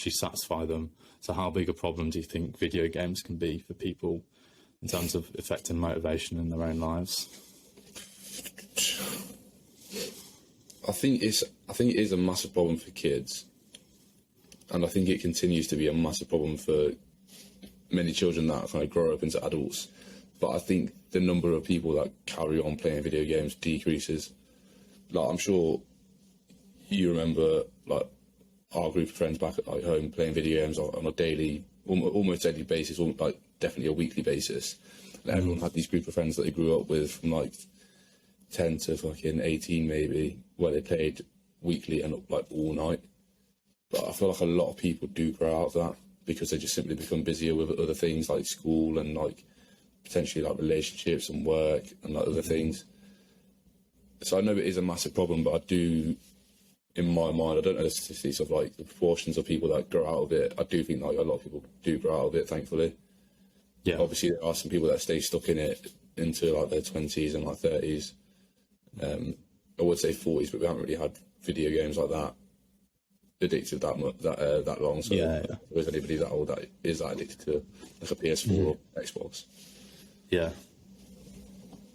satisfy them. So how big a problem do you think video games can be for people in terms of affecting motivation in their own lives? I think it is a massive problem for kids, and I think it continues to be a massive problem for many children that kind of grow up into adults. But I think the number of people that carry on playing video games decreases. Like, I'm sure you remember, like, our group of friends back at home playing video games on a daily, almost daily basis, or like definitely a weekly basis. And everyone had these group of friends that they grew up with from like 10 to fucking 18 maybe, where they played weekly and like all night. But I feel like a lot of people do grow out of that because they just simply become busier with other things like school and like potentially like relationships and work and like other things. So I know it is a massive problem, but I do, in my mind, I don't know the statistics of like the proportions of people that grow out of it. I do think like a lot of people do grow out of it, thankfully. Yeah. Obviously, there are some people that stay stuck in it into like their 20s and like 30s. I would say 40s, but we haven't really had video games like that addicted that long. So if there's anybody that old that is that addicted to like a PS4 or Xbox. Yeah.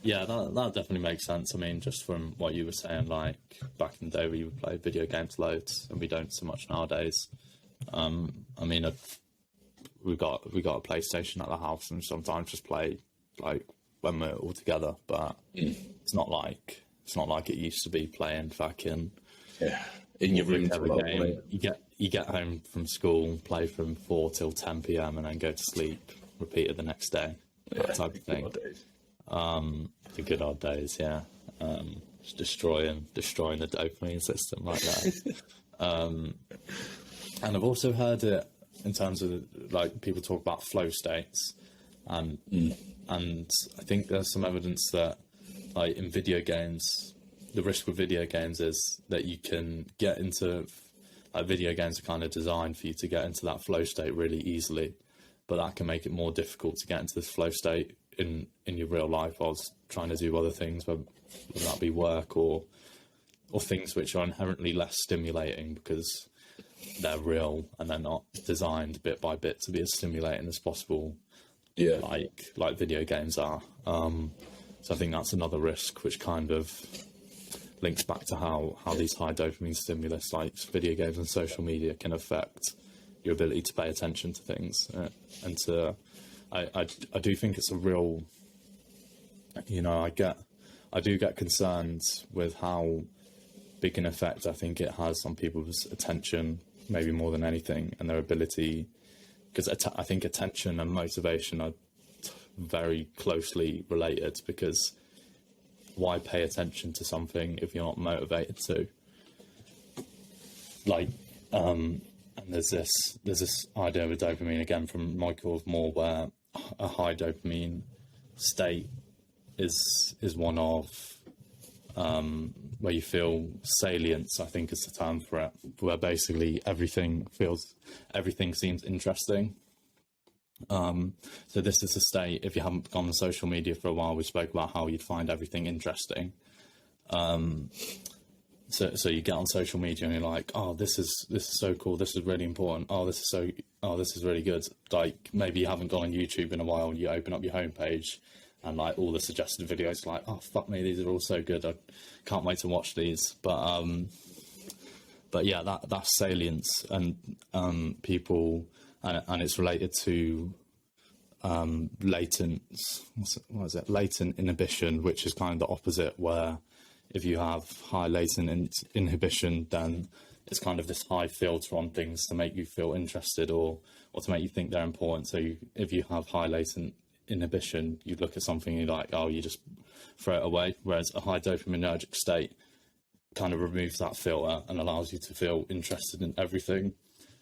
Yeah, that definitely makes sense. I mean, just from what you were saying, like back in the day we would play video games loads, and we don't so much nowadays. I mean, we got a PlayStation at the house, and sometimes just play like when we're all together. But it's not like it used to be playing fucking in your room. Game. You get home from school, play from 4 till 10 p.m. and then go to sleep, repeat it the next day. That type of thing. The good old days, yeah. Just destroying the dopamine system like that. And I've also heard it in terms of like people talk about flow states, and I think there's some evidence that like in video games, the risk with video games is that you can get into like video games are kind of designed for you to get into that flow state really easily, but that can make it more difficult to get into this flow state in your real life whilst trying to do other things, whether that be work or things which are inherently less stimulating because they're real and they're not designed bit by bit to be as stimulating as possible. Yeah, like video games are. So I think that's another risk which kind of links back to how these high dopamine stimulus like video games and social media can affect your ability to pay attention to things and to. I do think it's a real, I do get concerned with how big an effect I think it has on people's attention, maybe more than anything, and their ability, because I think attention and motivation are very closely related, because why pay attention to something if you're not motivated to? Like, and there's this idea with dopamine again from Michael of Moore where a high dopamine state is one of where you feel salience, I think is the term for it, where basically everything seems interesting. So this is a state, if you haven't gone on social media for a while, we spoke about how you'd find everything interesting. So you get on social media and you're like, oh, this is so cool, this is really important, this is really good. Like, maybe you haven't gone on YouTube in a while and you open up your homepage and like all the suggested videos, like, oh fuck me, these are all so good, I can't wait to watch these. But yeah, that's salience, and people, and it's related to latent inhibition, which is kind of the opposite, where if you have high latent inhibition, then it's kind of this high filter on things to make you feel interested or to make you think they're important. So if you have high latent inhibition, you look at something and you're like, oh, you just throw it away. Whereas a high dopaminergic state kind of removes that filter and allows you to feel interested in everything.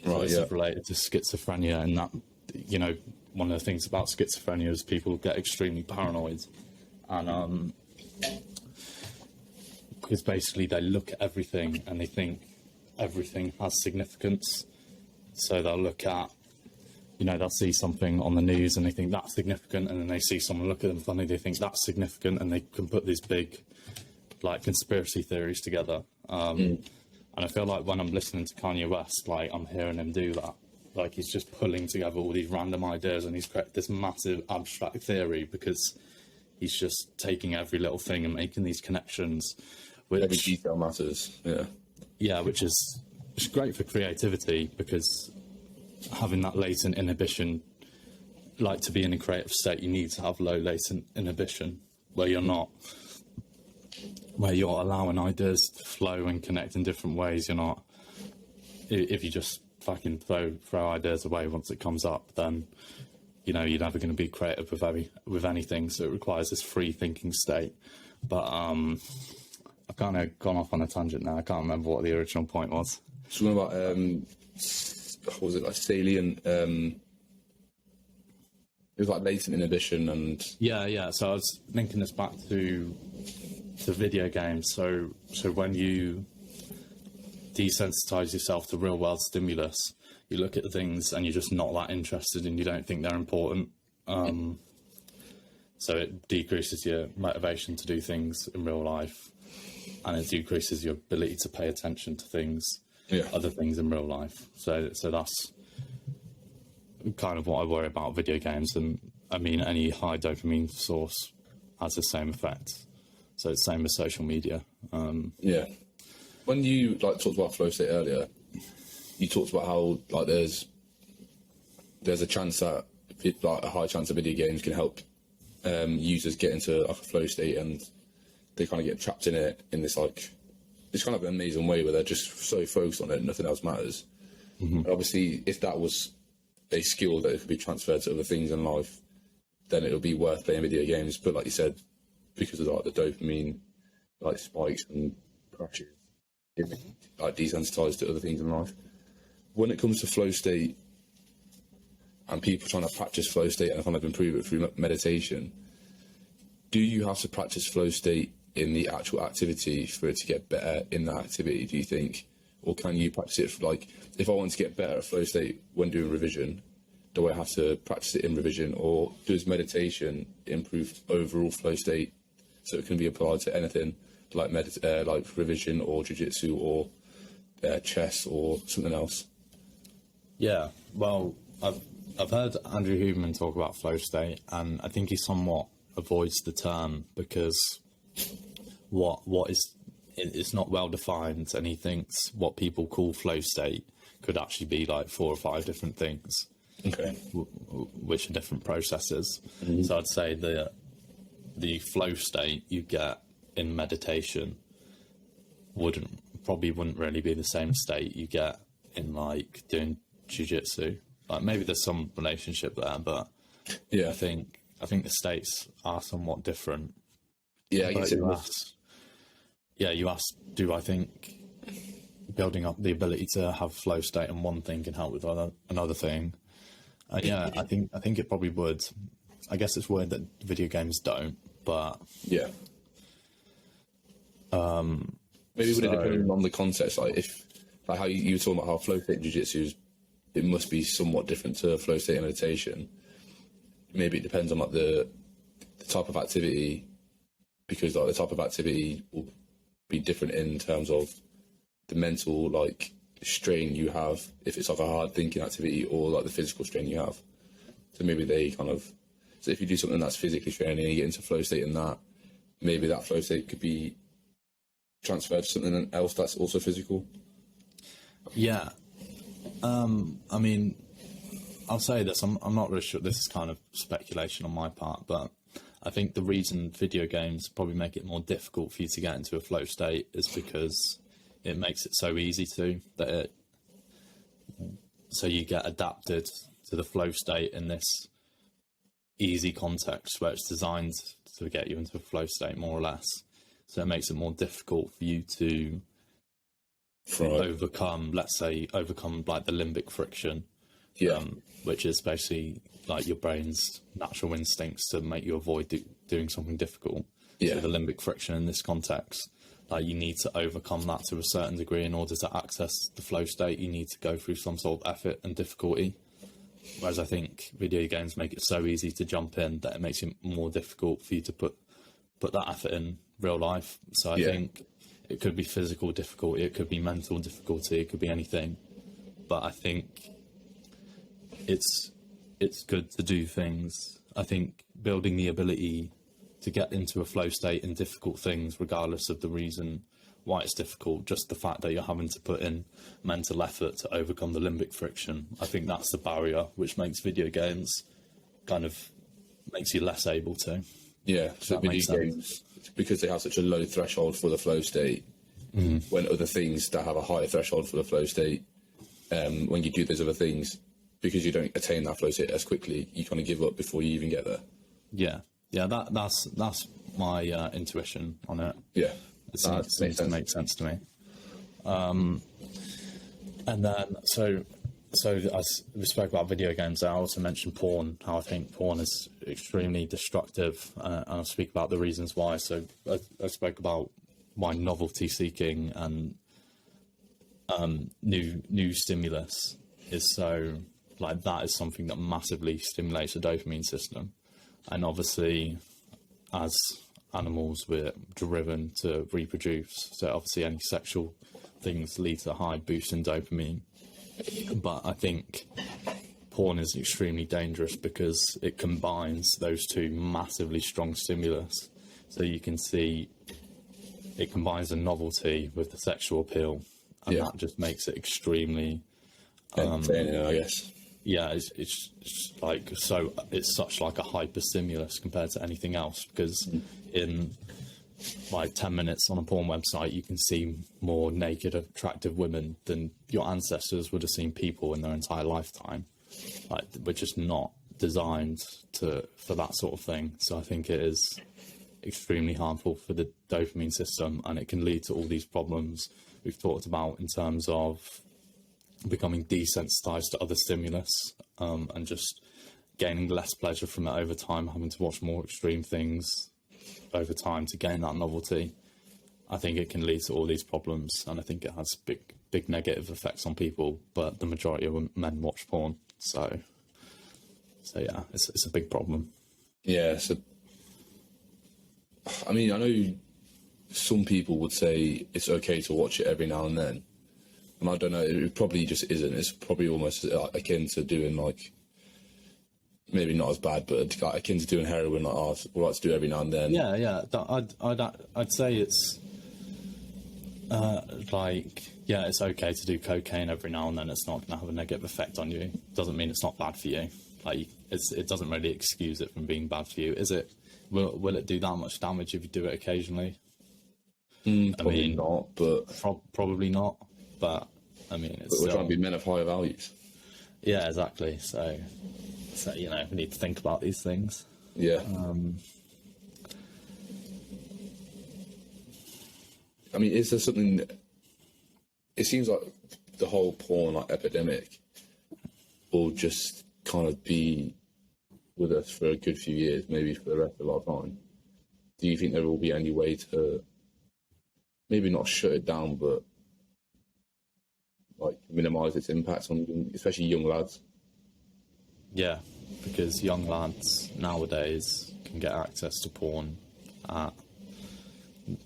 So this is related to schizophrenia, and that, you know, one of the things about schizophrenia is people get extremely paranoid, and because basically they look at everything and they think everything has significance. So they'll look at, you know, they'll see something on the news and they think that's significant, and then they see someone look at them funny, they think that's significant, and they can put these big, like, conspiracy theories together. And I feel like when I'm listening to Kanye West, like, I'm hearing him do that. Like, he's just pulling together all these random ideas and he's created this massive abstract theory because he's just taking every little thing and making these connections. Every detail matters, yeah. Yeah, which is great for creativity, because having that latent inhibition, like, to be in a creative state, you need to have low latent inhibition, where you're allowing ideas to flow and connect in different ways. You're not, if you just fucking throw ideas away once it comes up, then, you know, you're never going to be creative with anything. So it requires this free thinking state. But I've kind of gone off on a tangent now. I can't remember what the original point was. Something about what was it, like salient? It was like latent inhibition and yeah. So I was linking this back to video games. So when you desensitize yourself to real world stimulus, you look at things and you're just not that interested and you don't think they're important. So it decreases your motivation to do things in real life, and it decreases your ability to pay attention to things, other things in real life. So that's kind of what I worry about video games. And I mean, any high dopamine source has the same effect. So it's the same as social media. Yeah. When you like talked about flow state earlier, you talked about how like there's a chance that like a high chance that video games can help users get into like a flow state, and they kind of get trapped in it in this like it's kind of an amazing way where they're just so focused on it and nothing else matters. And obviously, if that was a skill that could be transferred to other things in life, then it would be worth playing video games. But like you said, because of like the dopamine like spikes and crashes, it like desensitized to other things in life. When it comes to flow state and people trying to practice flow state and kind of improve it through meditation, do you have to practice flow state in the actual activity for it to get better in that activity, do you think? Or can you practice it for, like, if I want to get better at flow state when doing revision, do I have to practice it in revision? Or does meditation improve overall flow state so it can be applied to anything like like revision or jiu-jitsu or chess or something else? Yeah, well, I've heard Andrew Huberman talk about flow state, and I think he somewhat avoids the term because it's not well defined, and he thinks what people call flow state could actually be like 4 or 5 different things, which are different processes. So I'd say the flow state you get in meditation wouldn't really be the same state you get in like doing jiu-jitsu. Like, maybe there's some relationship there, but I think the states are somewhat different. Yeah, I guess you asked, do I think building up the ability to have flow state in one thing can help with another thing? Yeah, I think it probably would. I guess it's weird that video games don't, but Yeah. Maybe would it depend on the context? Like if, like how you were talking about how flow state jiu-jitsu it must be somewhat different to flow state meditation. Maybe it depends on like the type of activity, because like the type of activity will be different in terms of the mental like strain you have, if it's like a hard thinking activity, or like the physical strain you have. So maybe they kind of, so if you do something that's physically straining and you get into flow state in that, maybe that flow state could be transferred to something else that's also physical. Yeah. I mean, I'll say this, I'm not really sure, this is kind of speculation on my part, but I think the reason video games probably make it more difficult for you to get into a flow state is because it makes it so easy so you get adapted to the flow state in this easy context where it's designed to get you into a flow state, more or less. So it makes it more difficult for you to overcome like the limbic friction, which is basically like your brain's natural instincts to make you avoid doing something difficult. So the limbic friction in this context, like you need to overcome that to a certain degree in order to access the flow state. You need to go through some sort of effort and difficulty. Whereas I think video games make it so easy to jump in that it makes it more difficult for you to put that effort in real life. So I think it could be physical difficulty, it could be mental difficulty, it could be anything. But I think it's good to do things. I think building the ability to get into a flow state in difficult things, regardless of the reason why it's difficult, just the fact that you're having to put in mental effort to overcome the limbic friction, I think that's the barrier which makes video games kind of makes you less able to. Yeah, so video games, because they have such a low threshold for the flow state, when other things that have a higher threshold for the flow state, when you do those other things, because you don't attain that flow state as quickly, you kind of give up before you even get there. Yeah, that's my intuition on it. Yeah, it seems to make sense to me. And then so as we spoke about video games, I also mentioned porn, how I think porn is extremely destructive, and I'll speak about the reasons why. So I spoke about why novelty seeking and new stimulus is so, like, that is something that massively stimulates the dopamine system. And obviously, as animals, we're driven to reproduce, so obviously any sexual things lead to a high boost in dopamine. But I think porn is extremely dangerous because it combines those two massively strong stimulus. So you can see it combines the novelty with the sexual appeal, and that just makes it extremely entertaining, I guess. Yeah, it's like, so it's such like a hyper stimulus compared to anything else, because in like 10 minutes on a porn website you can see more naked attractive women than your ancestors would have seen people in their entire lifetime. Like, we're just not designed for that sort of thing. So I think it is extremely harmful for the dopamine system, and it can lead to all these problems we've talked about in terms of becoming desensitized to other stimulus, and just gaining less pleasure from it over time, having to watch more extreme things over time to gain that novelty. I think it can lead to all these problems, and I think it has big negative effects on people, but the majority of men watch porn, so yeah, it's a big problem. Yeah, so I mean, I know some people would say it's okay to watch it every now and then, and I don't know, it probably just isn't. It's probably almost akin to doing, like, maybe not as bad, but like akin to doing heroin, like we like to do every now and then. Yeah. I'd say it's it's okay to do cocaine every now and then. It's not going to have a negative effect on you. Doesn't mean it's not bad for you. Like, it doesn't really excuse it from being bad for you, is it? Will it do that much damage if you do it occasionally? Probably not, but probably not. But I mean, it's we're trying to be men of higher values. Yeah, exactly. So we need to think about these things. Yeah. I mean, is there something? It seems like the whole porn epidemic will just kind of be with us for a good few years, maybe for the rest of our time, do you think there will be any way to maybe not shut it down, but like minimise its impact on especially young lads? Yeah, because young lads nowadays can get access to porn.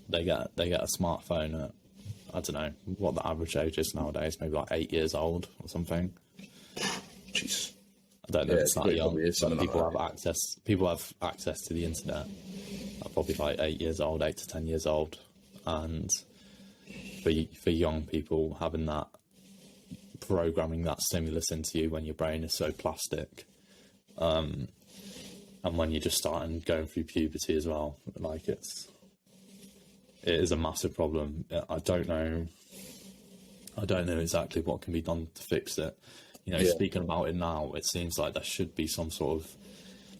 They get a smartphone at, I don't know what the average age is nowadays, maybe like 8 years old or something. Jeez. I don't know if it's that young, but people have access to the internet. Are probably like 8 years old, 8 to 10 years old, and for young people, having that, programming that stimulus into you when your brain is so plastic, and when you're just starting going through puberty as well, like it is a massive problem. I don't know exactly what can be done to fix it. You know, speaking about it now, it seems like there should be some sort of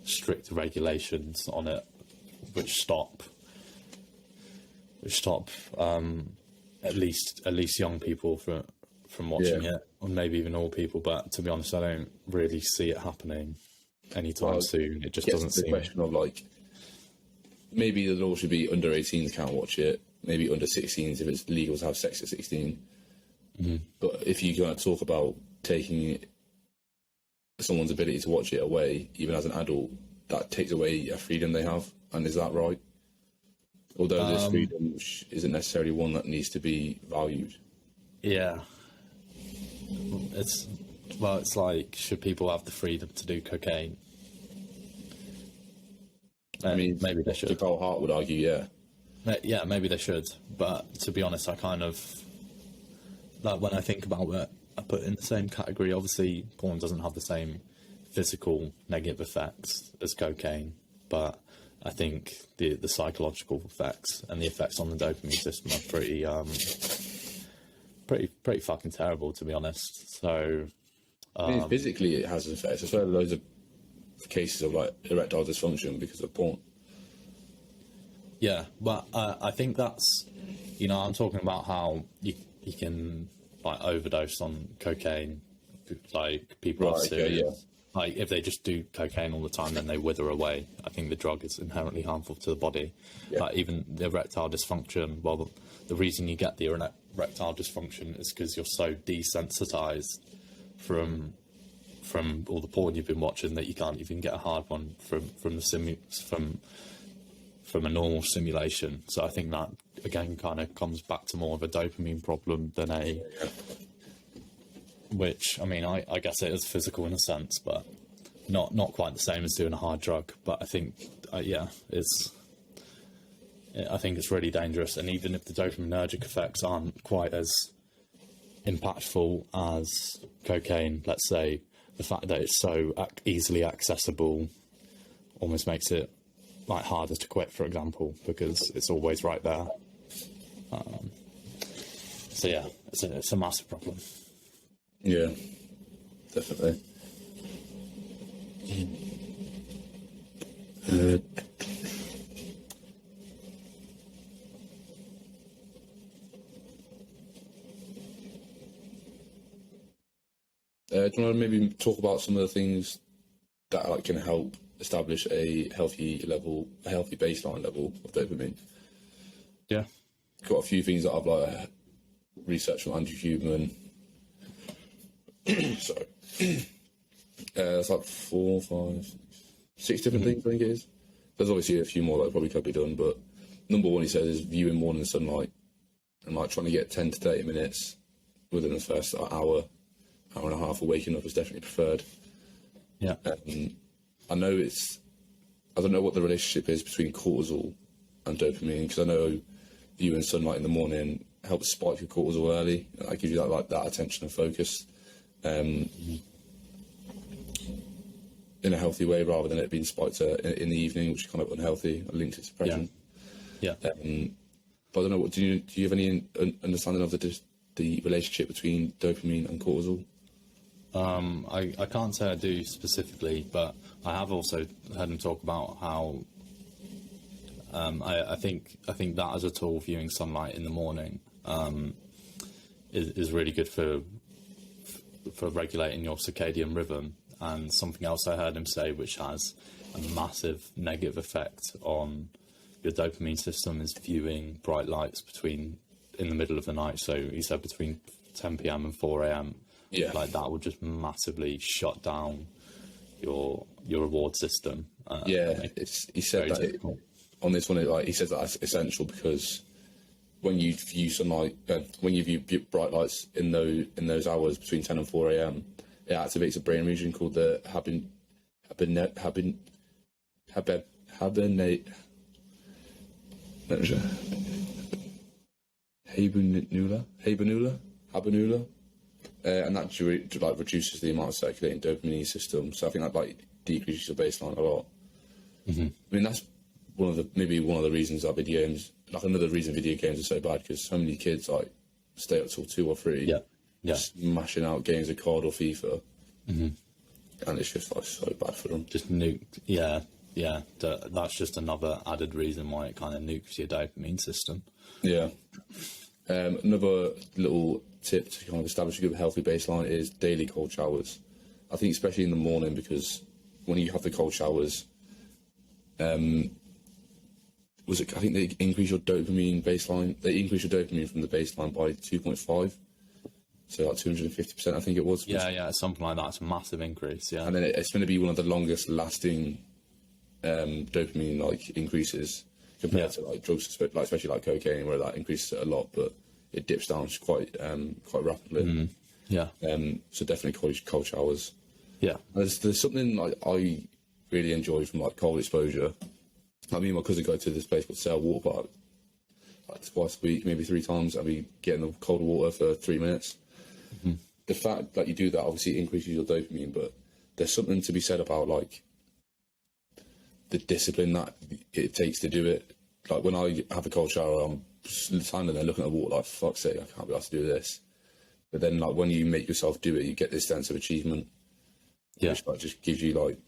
strict regulations on it, which stop at least young people from watching it, or maybe even all people. But to be honest, I don't really see it happening anytime soon. It just doesn't seem. The question of like, maybe the law should be under 18s can't watch it, maybe under 16s if it's legal to have sex at 16. Mm-hmm. But if you're going to talk about taking someone's ability to watch it away, even as an adult, that takes away a freedom they have. And is that right? Although this freedom isn't necessarily one that needs to be valued. Yeah. It's like, should people have the freedom to do cocaine? I mean, maybe they should. Carl Hart would argue, yeah. Yeah, maybe they should. But to be honest, I kind of, like, when I think about it, I put it in the same category. Obviously, porn doesn't have the same physical negative effects as cocaine, but I think the psychological effects and the effects on the dopamine system are pretty fucking terrible, to be honest. So, I mean, physically it has effects. I've heard loads of cases of like erectile dysfunction because of porn. Yeah, but I think that's, you know, I'm talking about how you can like overdose on cocaine, like people are serious. Like if they just do cocaine all the time, then they wither away. I think the drug is inherently harmful to the body. Yeah. Like even the erectile dysfunction. Well, the reason you get the erectile dysfunction is because you're so desensitized from all the porn you've been watching that you can't even get a hard one from a normal simulation. So I think that again kind of comes back to more of a dopamine problem than a. Which, I mean, I guess it is physical in a sense, but not quite the same as doing a hard drug. But I think, I think it's really dangerous. And even if the dopaminergic effects aren't quite as impactful as cocaine, let's say, the fact that it's so easily accessible almost makes it like harder to quit, for example, because it's always right there. So yeah, it's a massive problem. Yeah, definitely. Do you want to maybe talk about some of the things that like can help establish a healthy baseline level of dopamine? Yeah, got a few things that I've like researched from Andrew Huberman. Sorry. It's like 4, 5, 6 different things, I think it is. There's obviously a few more that probably could be done, but number one, he says, is viewing morning sunlight and like trying to get 10 to 30 minutes within the first hour and a half of waking up is definitely preferred. Yeah. I don't know what the relationship is between cortisol and dopamine, because I know viewing sunlight in the morning helps spike your cortisol early. It gives you that attention and focus. In a healthy way rather than it being spiked in the evening, which is kind of unhealthy and linked to depression. Yeah. But I don't know. Do you have any understanding of the relationship between dopamine and cortisol? I can't say I do specifically, but I have also heard him talk about how I think that as a tool, viewing sunlight in the morning is really good for regulating your circadian rhythm, And something else I heard him say, which has a massive negative effect on your dopamine system, is viewing bright lights in the middle of the night. So he said between 10 p.m. and 4 a.m. Yeah. Like that would just massively shut down your reward system. He said that on this one. Like he says that it's essential because when you view sunlight, when you view bright lights in those hours between 10 and 4 a.m., it activates a brain region called the habenula, and that like reduces the amount of circulating dopamine in your system. So I think that like decreases your baseline a lot. I mean, that's one of the reasons that video games, like another reason video games are so bad, because so many kids like stay up till 2 or 3, smashing out games of COD or FIFA, and it's just like so bad for them. Just nuked, that's just another added reason why it kind of nukes your dopamine system. Yeah. Another little tip to kind of establish a good healthy baseline is daily cold showers. I think especially in the morning, because when you have the cold showers, I think they increase your dopamine baseline. They increase your dopamine from the baseline by 2.5, so like 250%. I think it was. Yeah, something like that. It's a massive increase. Yeah, and then it's going to be one of the longest lasting dopamine like increases compared to like drugs, like especially like cocaine, where that increases it a lot, but it dips down quite rapidly. So definitely cold showers. Yeah, there's something like I really enjoy from like cold exposure. Me and my cousin go to this place called Sail Water Park like twice a week, maybe 3 times, and we get in the cold water for 3 minutes. The fact that you do that obviously increases your dopamine, but there's something to be said about like the discipline that it takes to do it. Like when I have a cold shower, I'm standing there looking at the water like, for fuck's sake, I can't be able to do this. But then like when you make yourself do it, you get this sense of achievement, which like just gives you like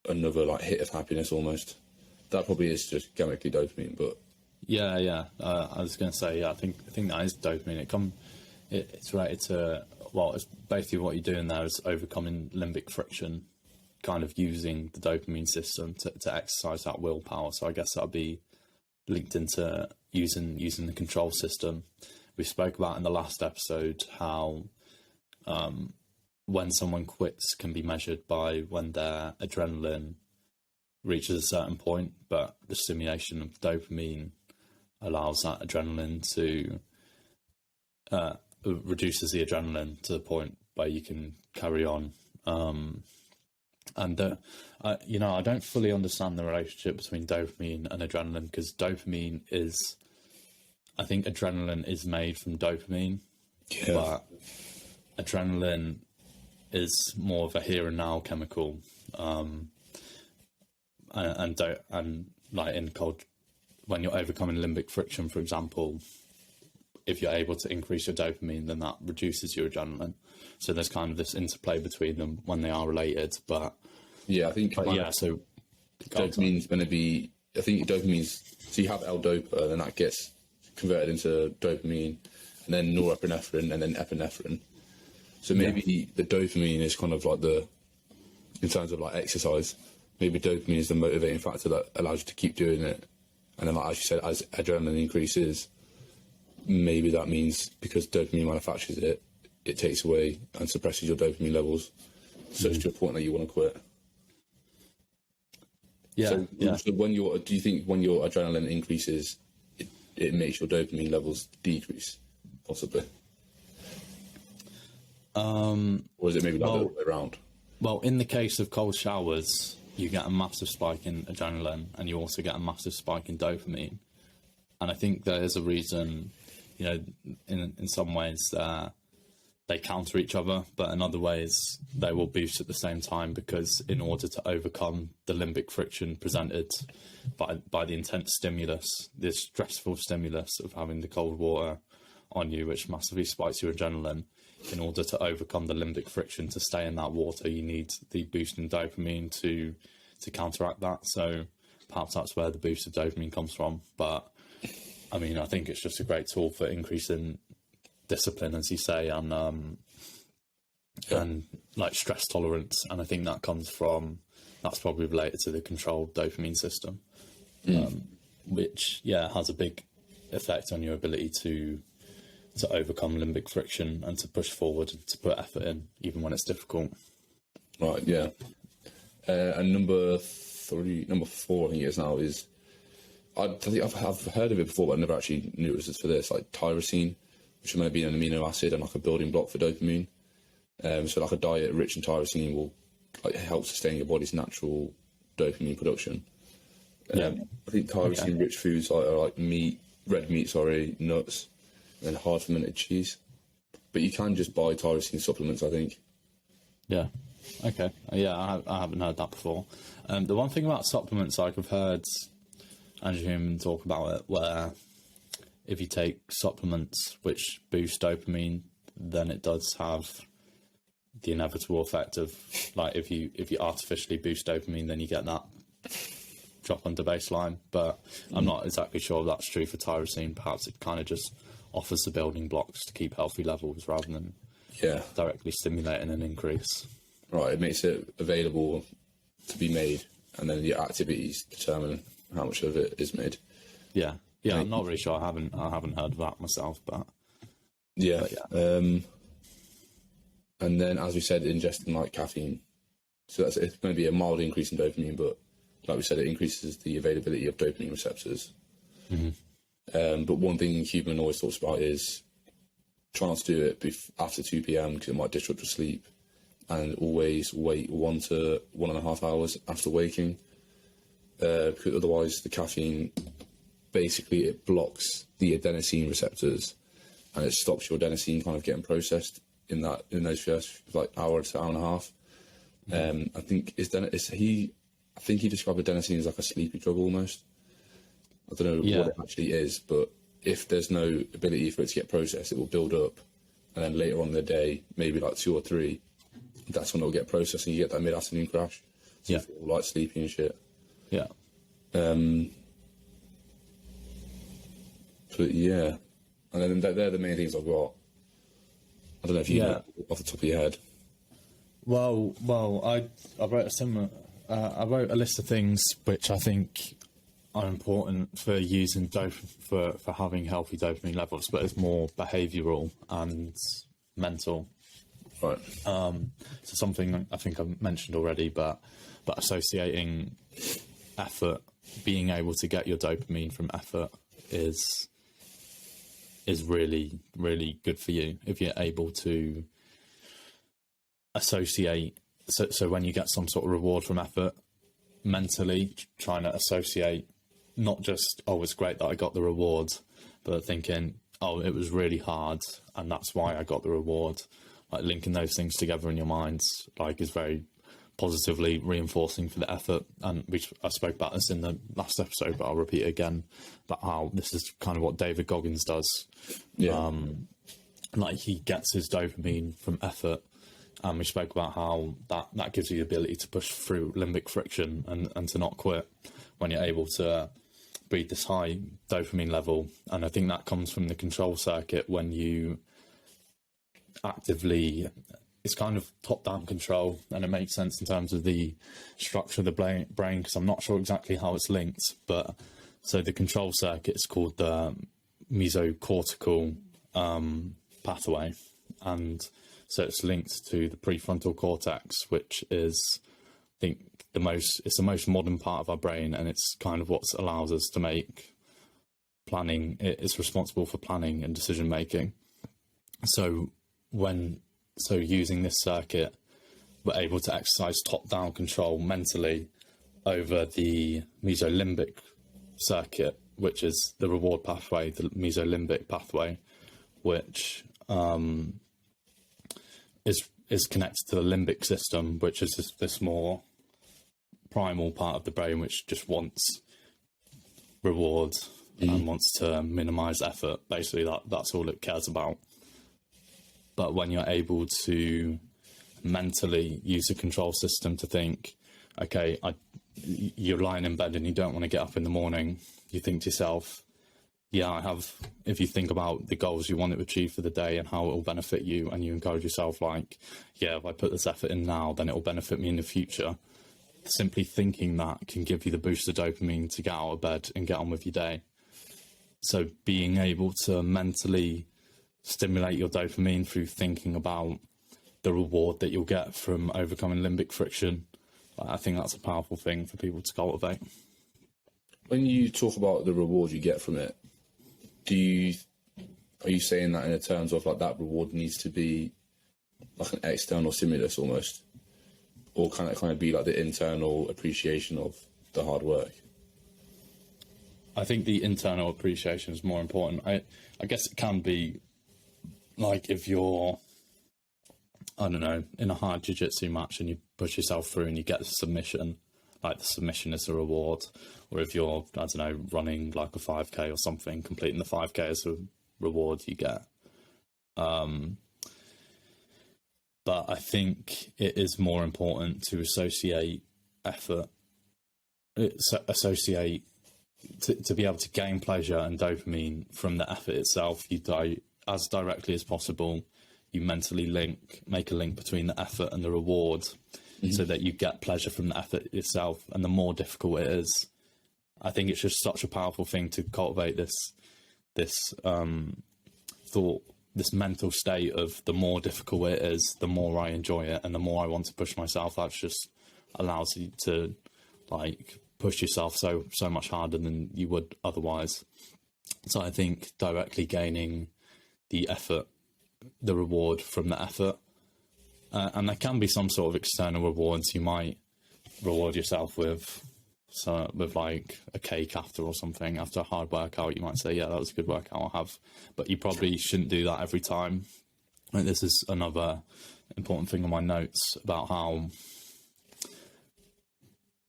another like hit of happiness almost. That probably is just chemically dopamine, but I was going to say, I think that is dopamine. It's related to, well, it's basically what you're doing there is overcoming limbic friction, kind of using the dopamine system to exercise that willpower. So I guess that'll be linked into using the control system. We spoke about in the last episode how when someone quits can be measured by when their adrenaline reaches a certain point, but the stimulation of dopamine allows that adrenaline to reduces the adrenaline to the point where you can carry on. I don't fully understand the relationship between dopamine and adrenaline, because I think adrenaline is made from dopamine, but adrenaline is more of a here and now chemical. And like in cold, when you're overcoming limbic friction, for example, if you're able to increase your dopamine, then that reduces your adrenaline. So there's kind of this interplay between them when they are related. But I think so dopamine's going to be. I think dopamine's. So you have L-dopa, and then that gets converted into dopamine, and then norepinephrine, and then epinephrine. So maybe the dopamine is kind of like in terms of like exercise. Maybe dopamine is the motivating factor that allows you to keep doing it. And then, like, as you said, as adrenaline increases, maybe that means because dopamine manufactures it, it takes away and suppresses your dopamine levels, such to a point that you want to quit. So do you think when your adrenaline increases, it makes your dopamine levels decrease, possibly? Or is it maybe the other way around? Well, in the case of cold showers, you get a massive spike in adrenaline, and you also get a massive spike in dopamine. And I think there is a reason, in some ways they counter each other, but in other ways they will boost at the same time, because in order to overcome the limbic friction presented by the intense stimulus, this stressful stimulus of having the cold water on you, which massively spikes your adrenaline, in order to overcome the limbic friction to stay in that water, you need the boost in dopamine to counteract that. So perhaps that's where the boost of dopamine comes from. But I mean, I think it's just a great tool for increasing discipline, as you say, and and like stress tolerance. And I think that's probably related to the controlled dopamine system, which has a big effect on your ability to overcome limbic friction and to push forward and to put effort in, even when it's difficult. Right, yeah. And number 4, I think it is now, is I think I've heard of it before, but I never actually knew it was for this, like tyrosine, which may be an amino acid and like a building block for dopamine. So like a diet rich in tyrosine will like help sustain your body's natural dopamine production. I think tyrosine rich foods are like red meat, nuts, and then hard fermented cheese. But you can just buy tyrosine supplements, I think. Yeah. Okay. Yeah, I haven't heard that before. The one thing about supplements, like I've heard Andrew Human talk about it, where if you take supplements which boost dopamine, then it does have the inevitable effect of, like, if you artificially boost dopamine, then you get that drop under baseline. But I'm not exactly sure if that's true for tyrosine. Perhaps it kind of just offers the building blocks to keep healthy levels rather than directly stimulating an increase. Right, it makes it available to be made, and then your activities determine how much of it is made. Yeah, I'm not really sure. I haven't heard of that myself, but yeah. And then, as we said, ingesting like caffeine. So it's going to be a mild increase in dopamine, but like we said, it increases the availability of dopamine receptors. But one thing Huberman always talks about is try not to do it after 2 p.m. because it might disrupt your sleep, and always wait 1 to 1.5 hours after waking, because otherwise the caffeine, basically it blocks the adenosine receptors and it stops your adenosine kind of getting processed in those first like hour to hour and a half. I think he described adenosine as like a sleepy drug almost. I don't know what it actually is, but if there's no ability for it to get processed, it will build up, and then later on in the day, maybe like 2 or 3, that's when it'll get processed and you get that mid-afternoon crash. So you feel like sleepy and shit. Yeah. But yeah, and then they're the main things I've got. I don't know if you know off the top of your head. Well, I wrote a similar. I wrote a list of things which I think are important for using for having healthy dopamine levels, but it's more behavioural and mental. Right. So something I think I've mentioned already, but associating effort, being able to get your dopamine from effort is really, really good for you if you're able to associate. So when you get some sort of reward from effort, mentally trying to associate not just, oh, it's great that I got the reward, but thinking, oh, it was really hard and that's why I got the reward. Like linking those things together in your minds, like, is very positively reinforcing for the effort. And I spoke about this in the last episode, but I'll repeat it again, about how this is kind of what David Goggins does. Yeah. Like he gets his dopamine from effort. And we spoke about how that gives you the ability to push through limbic friction and to not quit when you're able to breathe this high dopamine level. And I think that comes from the control circuit when you actively, it's kind of top-down control, and it makes sense in terms of the structure of the brain, because I'm not sure exactly how it's linked, but so the control circuit is called the mesocortical pathway, and so it's linked to the prefrontal cortex, which is, I think, it's the most modern part of our brain, and it's kind of what allows us to make planning. It's responsible for planning and decision making. So using this circuit, we're able to exercise top-down control mentally over the mesolimbic circuit, which is the reward pathway, the mesolimbic pathway, which is connected to the limbic system, which is this more primal part of the brain, which just wants reward and wants to minimize effort. Basically, that's all it cares about. But when you're able to mentally use a control system to think, okay, you're lying in bed and you don't want to get up in the morning, you think to yourself, yeah, I have. If you think about the goals you want to achieve for the day and how it will benefit you, and you encourage yourself, like, yeah, if I put this effort in now, then it will benefit me in the future. Simply thinking that can give you the boost of dopamine to get out of bed and get on with your day. So being able to mentally stimulate your dopamine through thinking about the reward that you'll get from overcoming limbic friction, I think that's a powerful thing for people to cultivate. When you talk about the reward you get from it, are you saying that in terms of like that reward needs to be like an external stimulus almost, or can it kind of be like the internal appreciation of the hard work? I think the internal appreciation is more important. I guess it can be like if you're, I don't know, in a hard jiu-jitsu match and you push yourself through and you get the submission, like the submission is a reward. Or if you're, I don't know, running like a 5K or something, completing the 5K is a reward you get. But I think it is more important to associate effort, to be able to gain pleasure and dopamine from the effort itself. You as directly as possible. You mentally make a link between the effort and the reward, so that you get pleasure from the effort itself. And the more difficult it is, I think it's just such a powerful thing to cultivate this thought, this mental state of the more difficult it is, the more I enjoy it and the more I want to push myself. That just allows you to like push yourself so much harder than you would otherwise. So I think directly gaining the effort, the reward from the effort, and there can be some sort of external rewards. You might reward yourself with like a cake or something after a hard workout. You might say, yeah, that was a good workout, I'll have, but you probably shouldn't do that every time. Like, this is another important thing on my notes about how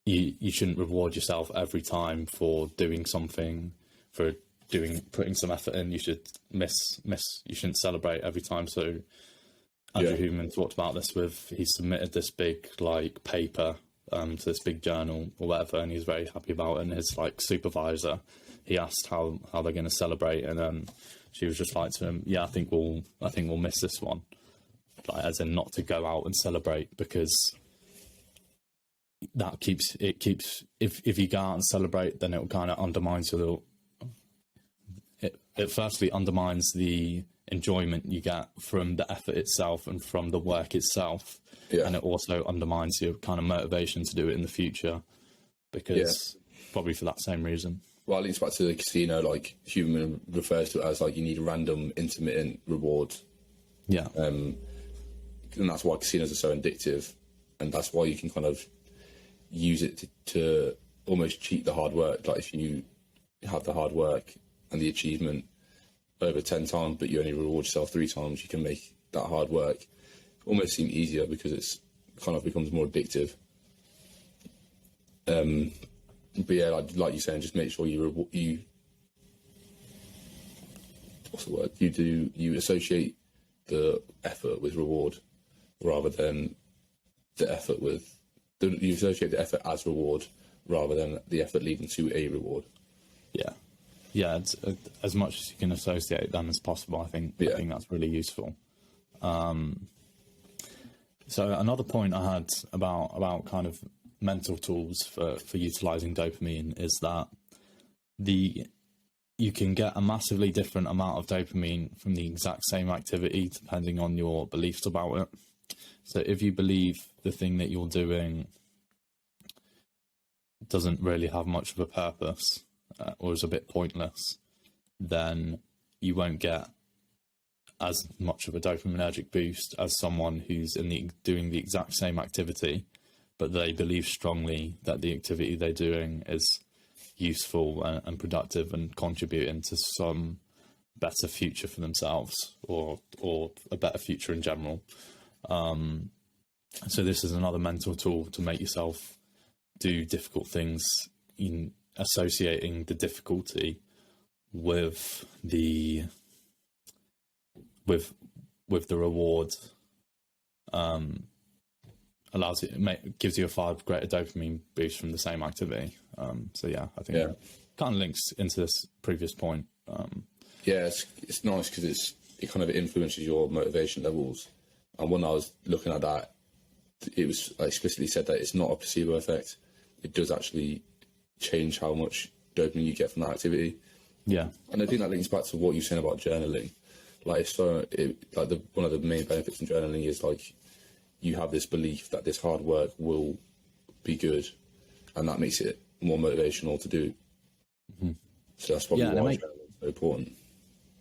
you shouldn't reward yourself every time for doing something, putting some effort in. You should you shouldn't celebrate every time. So Andrew Huberman talked about this he submitted this big like paper to this big journal or whatever, and he's very happy about it. And his like supervisor, he asked how they're going to celebrate, and she was just like to him, yeah, I think we'll miss this one, like, as in not to go out and celebrate, because that keeps if you go out and celebrate, then it kind of undermines it firstly undermines the enjoyment you get from the effort itself and from the work itself. And it also undermines your kind of motivation to do it in the future, because probably for that same reason. Well, it links back to the casino, like Huberman refers to it as like you need a random intermittent reward. Yeah. And that's why casinos are so addictive, and that's why you can kind of use it to almost cheat the hard work. Like if you have the hard work and the achievement over 10 times, but you only reward yourself 3 times, you can make that hard work almost seem easier, because it's kind of becomes more addictive. But yeah, like you're saying, just make sure you what's the word? You associate the effort with reward rather than the effort you associate the effort as reward rather than the effort leading to a reward. Yeah, it's, as much as you can associate them as possible. I think that's really useful. So another point I had about kind of mental tools for utilizing dopamine is that you can get a massively different amount of dopamine from the exact same activity depending on your beliefs about it. So if you believe the thing that you're doing doesn't really have much of a purpose, or is a bit pointless, then you won't get as much of a dopaminergic boost as someone who's doing the exact same activity, but they believe strongly that the activity they're doing is useful and productive and contributing to some better future for themselves, or a better future in general. So this is another mental tool to make yourself do difficult things, in associating the difficulty with the reward. Allows it gives you a far greater dopamine boost from the same activity. So yeah, I think it kind of links into this previous point Yeah, it's nice because it kind of influences your motivation levels. And when I was looking at that, it was explicitly said that it's not a placebo effect. It does actually change how much dopamine you get from that activity. Yeah. And I think that links back to what you're saying about journaling. Like, one of the main benefits from journaling is like you have this belief that this hard work will be good, and that makes it more motivational to do. Mm-hmm. So that's probably why journaling is so important.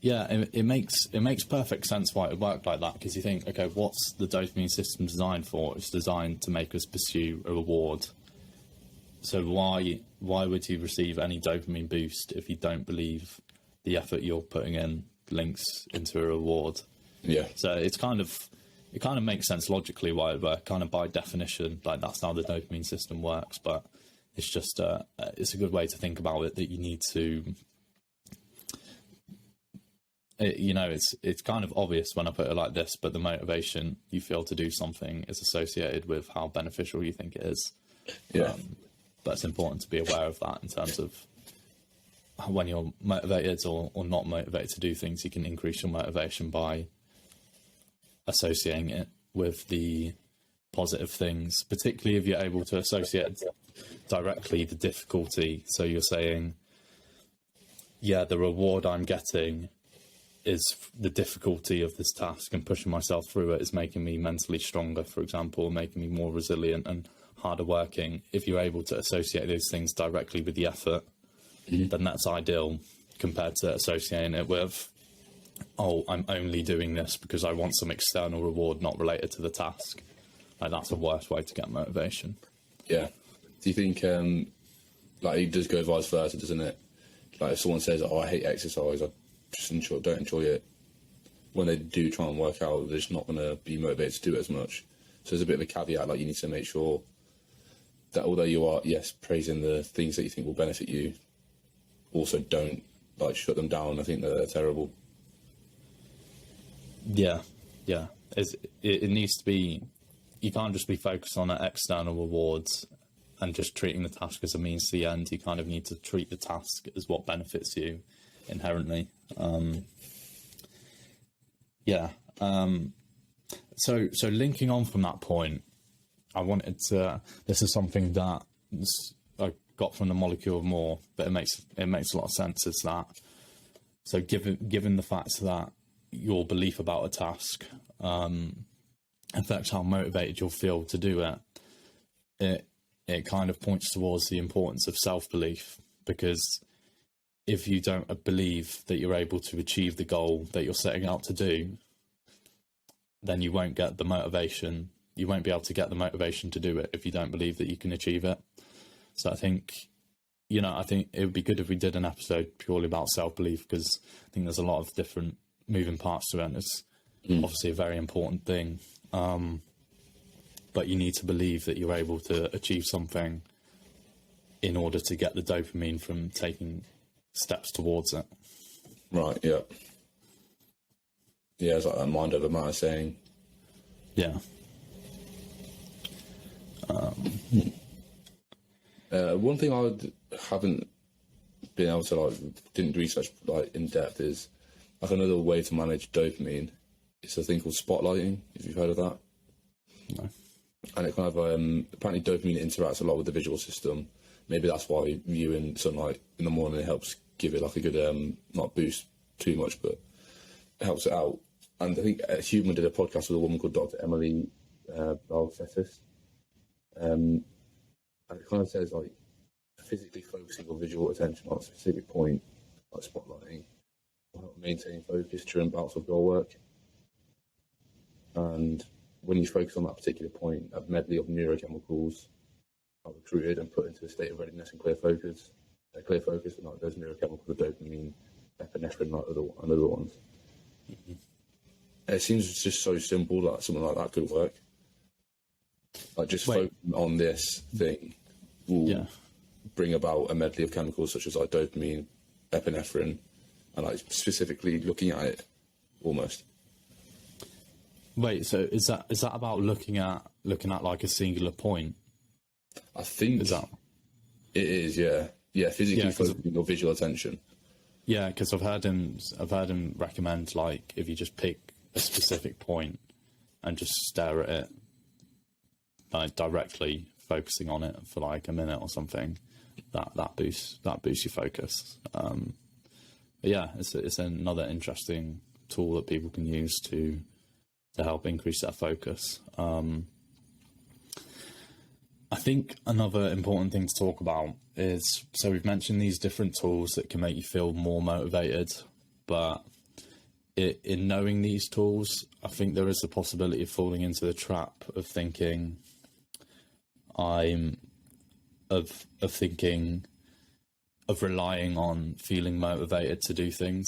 Yeah, it makes perfect sense why it would work like that, because you think, okay, what's the dopamine system designed for? It's designed to make us pursue a reward. So why would you receive any dopamine boost if you don't believe the effort you're putting in links into a reward? Yeah. So it kind of makes sense logically why it works, kind of by definition, like that's how the dopamine system works. But it's just it's a good way to think about it, that you need to. It's kind of obvious when I put it like this, but the motivation you feel to do something is associated with how beneficial you think it is. Yeah. But it's important to be aware of that in terms of when you're motivated or not motivated to do things. You can increase your motivation by associating it with the positive things, particularly if you're able to associate directly the difficulty. So you're saying, yeah, the reward I'm getting is the difficulty of this task, and pushing myself through it is making me mentally stronger, for example, making me more resilient and harder working. If you're able to associate those things directly with the effort, then that's ideal, compared to associating it with, oh, I'm only doing this because I want some external reward not related to the task. Like, that's the worst way to get motivation. Yeah. Do you think, it does go vice versa, doesn't it? Like, if someone says, oh, I hate exercise, I just don't enjoy it, when they do try and work out, they're just not going to be motivated to do it as much. So there's a bit of a caveat, like, you need to make sure that although you are, yes, praising the things that you think will benefit you, also don't, shut them down. I think that they're terrible. Yeah. It needs to be, you can't just be focused on external rewards and just treating the task as a means to the end. You kind of need to treat the task as what benefits you inherently. So linking on from that point, I wanted to, this is something that I got from the Molecule of More, but it makes a lot of sense, is that, so given the fact that your belief about a task affects how motivated you'll feel to do it, it kind of points towards the importance of self-belief, because if you don't believe that you're able to achieve the goal that you're setting out to do, then you won't get the motivation. You won't be able to get the motivation to do it if you don't believe that you can achieve it. So I think it would be good if we did an episode purely about self-belief, because I think there's a lot of different moving parts to it, and it's obviously a very important thing. But you need to believe that you're able to achieve something in order to get the dopamine from taking steps towards it. Right, yeah. Yeah, it's like that mind over matter saying. Yeah. One thing haven't been able to, didn't research, in depth is, another way to manage dopamine. It's a thing called spotlighting, if you've heard of that. No. And it kind of, apparently dopamine interacts a lot with the visual system. Maybe that's why viewing sunlight in the morning helps give it a good, not boost too much, but it helps it out. And I think Human did a podcast with a woman called Dr. Emily Balcetis. And it kind of says, physically focusing your visual attention on a specific point, like spotlighting, will help maintain focus during bouts of goal work. And when you focus on that particular point, a medley of neurochemicals are recruited and put into a state of readiness and clear focus. And those neurochemicals are dopamine, epinephrine, and other ones. Mm-hmm. It seems just so simple that something like that could work. Focusing on this thing will bring about a medley of chemicals such as dopamine, epinephrine, and specifically looking at it almost. Wait, so is that about looking at a singular point? I think it is, yeah. Yeah, physically focusing your visual attention. Yeah, because I've heard him recommend, like, if you just pick a specific point and just stare at it, like directly focusing on it for like a minute or something, that boosts your focus. But yeah, it's another interesting tool that people can use to help increase their focus. I think another important thing to talk about is, so we've mentioned these different tools that can make you feel more motivated, but in knowing these tools, I think there is the possibility of falling into the trap of thinking of relying on feeling motivated to do things.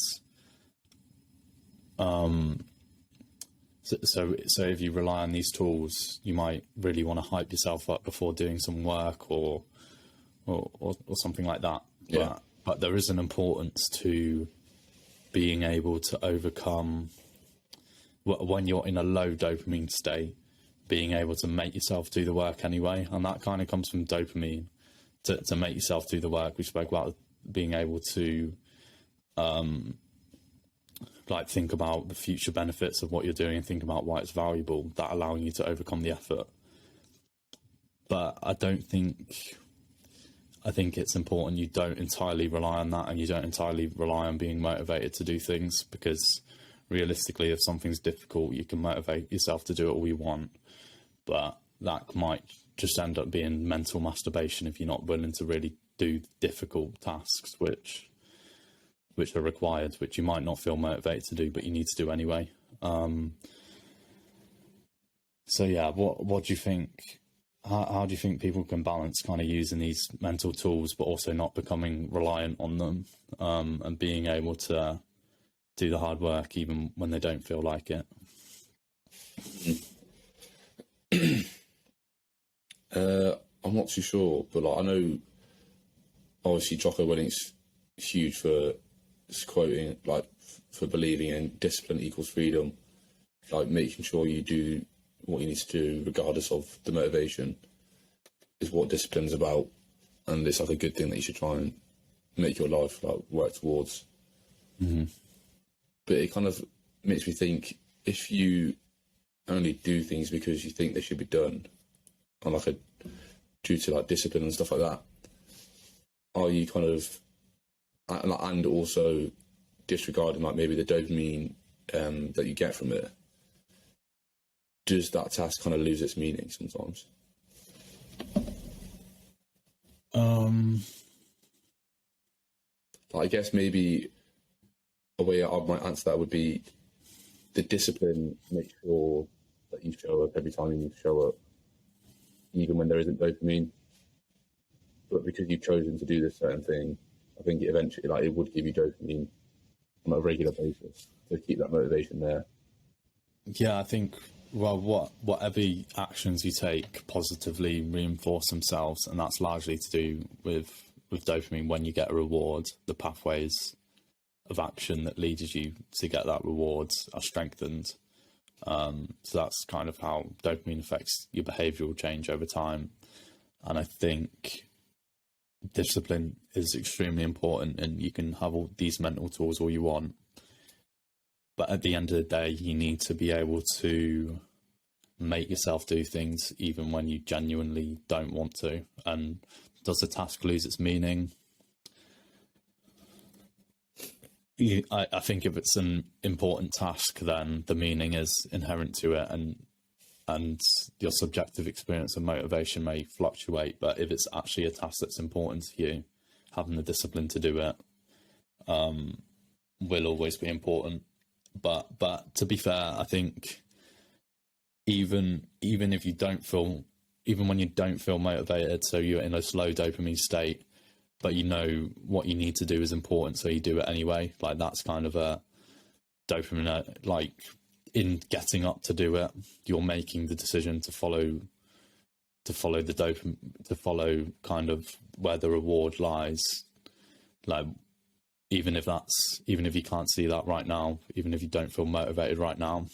So if you rely on these tools, you might really want to hype yourself up before doing some work or something like that. Yeah. But there is an importance to being able to overcome, when you're in a low dopamine state, being able to make yourself do the work anyway. And that kind of comes from dopamine, to make yourself do the work. We spoke about being able to like think about the future benefits of what you're doing and think about why it's valuable, that allowing you to overcome the effort. But I think it's important you don't entirely rely on that, and you don't entirely rely on being motivated to do things, because realistically, if something's difficult, you can motivate yourself to do it all you want, but that might just end up being mental masturbation if you're not willing to really do difficult tasks which are required, which you might not feel motivated to do, but you need to do anyway. So yeah, what do you think? How do you think people can balance kind of using these mental tools, but also not becoming reliant on them, and being able to do the hard work even when they don't feel like it? I'm not too sure, but like, I know obviously Jocko Willink's huge for quoting, like, for believing in discipline equals freedom, like making sure you do what you need to do regardless of the motivation is what discipline's about, and it's like a good thing that you should try and make your life like work towards. Mm-hmm. But it kind of makes me think, if you only do things because you think they should be done, and like due to like discipline and stuff like that, are you kind of, and also disregarding like maybe the dopamine that you get from it, does that task kind of lose its meaning sometimes? I guess maybe a way I might answer that would be the discipline makes sure that you show up every time you need to show up, even when there isn't dopamine. But because you've chosen to do this certain thing, I think eventually, like, it would give you dopamine on a regular basis to keep that motivation there. Yeah, I think, well, whatever actions you take positively reinforce themselves, and that's largely to do with dopamine. When you get a reward, the pathways of action that leads you to get that reward are strengthened. So that's kind of how dopamine affects your behavioural change over time. And I think discipline is extremely important, and you can have all these mental tools all you want, but at the end of the day, you need to be able to make yourself do things even when you genuinely don't want to. And does the task lose its meaning? I think if it's an important task, then the meaning is inherent to it, and your subjective experience and motivation may fluctuate. But if it's actually a task that's important to you, having the discipline to do it will always be important. But to be fair, I think even if you don't feel, even when you don't feel motivated, so you're in a slow dopamine state, but you know what you need to do is important, so you do it anyway. Like, that's kind of a dopamine, like, in getting up to do it, you're making the decision to follow the dopamine, to follow kind of where the reward lies. Like, even if you can't see that right now, even if you don't feel motivated right now.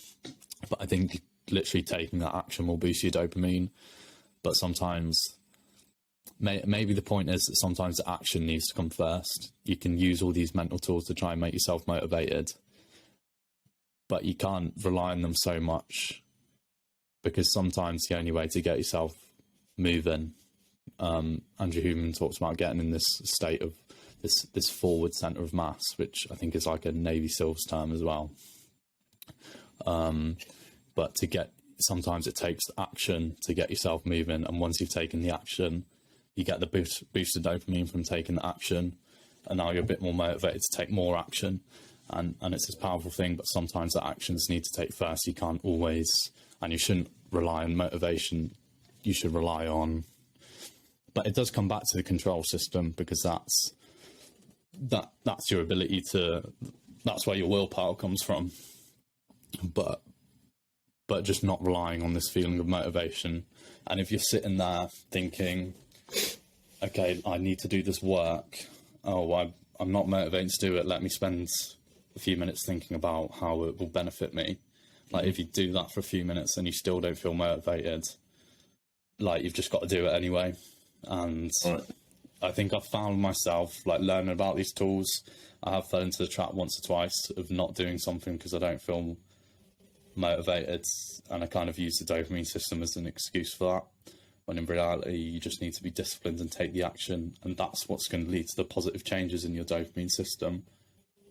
But I think literally taking that action will boost your dopamine. But sometimes maybe the point is that sometimes the action needs to come first. You can use all these mental tools to try and make yourself motivated, but you can't rely on them so much, because sometimes the only way to get yourself moving, Andrew Huberman talks about getting in this state of this forward center of mass, which I think is like a Navy SEALs term as well. But sometimes it takes action to get yourself moving, and once you've taken the action, you get the boost of dopamine from taking the action, and now you're a bit more motivated to take more action, and it's this powerful thing. But sometimes the actions need to take first. You can't always, and you shouldn't rely on motivation. You should rely on, but it does come back to the control system, because that's your ability to, that's where your willpower comes from. But just not relying on this feeling of motivation. And if you're sitting there thinking, okay, I need to do this work. Oh, I'm not motivated to do it. Let me spend a few minutes thinking about how it will benefit me. Like, if you do that for a few minutes and you still don't feel motivated, like, you've just got to do it anyway. And I think I've found myself, like, learning about these tools, I have fell into the trap once or twice of not doing something because I don't feel motivated, and I kind of use the dopamine system as an excuse for that, when in reality you just need to be disciplined and take the action, and that's what's going to lead to the positive changes in your dopamine system,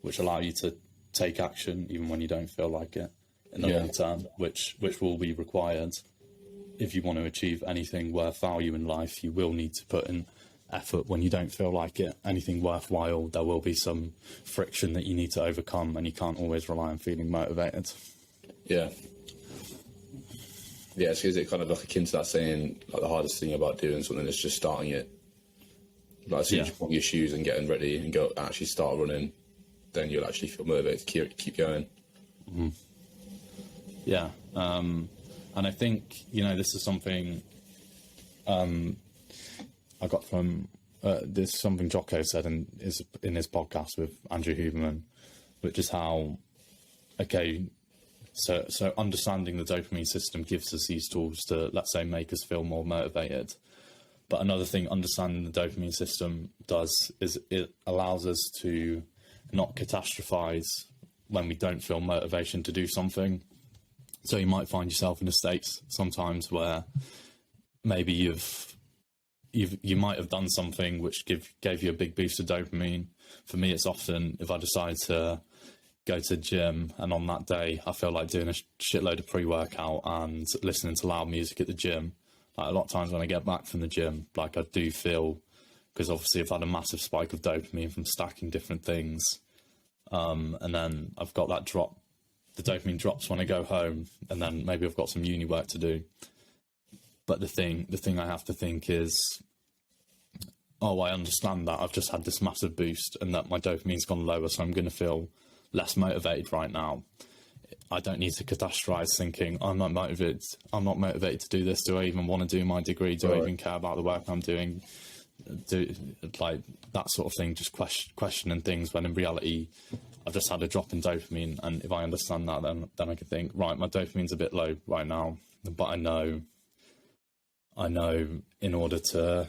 which allow you to take action even when you don't feel like it in the long term, which will be required. If you want to achieve anything worth value in life, you will need to put in effort when you don't feel like it. Anything worthwhile, there will be some friction that you need to overcome, and you can't always rely on feeling motivated. Yeah, so is it kind of like akin to that saying, like, the hardest thing about doing something is just starting it? Like, as soon as you put on your shoes and getting ready and go actually start running, then you'll actually feel motivated to keep going. Mm-hmm. Yeah, and I think, this is something I got from this is something Jocko said in his podcast with Andrew Huberman, which is how, okay, so understanding the dopamine system gives us these tools to, let's say, make us feel more motivated. But another thing understanding the dopamine system does is it allows us to not catastrophize when we don't feel motivation to do something. So you might find yourself in a state sometimes where maybe you might have done something which gave you a big boost of dopamine. For me, it's often if I decide to go to the gym, and on that day I feel like doing a shitload of pre-workout and listening to loud music at the gym. Like, a lot of times when I get back from the gym, like, I do feel, because obviously I've had a massive spike of dopamine from stacking different things, and then I've got that drop. The dopamine drops when I go home, and then maybe I've got some uni work to do. But the thing I have to think is, oh, I understand that I've just had this massive boost and that my dopamine's gone lower, so I'm going to feel less motivated right now. I don't need to catastrophize thinking, I'm not motivated to do this. Do I even want to do my degree? Do I even care about the work I'm doing? Like, that sort of thing, just questioning things, when in reality I've just had a drop in dopamine. And if I understand that, then I can think, right, my dopamine's a bit low right now, but I know in order to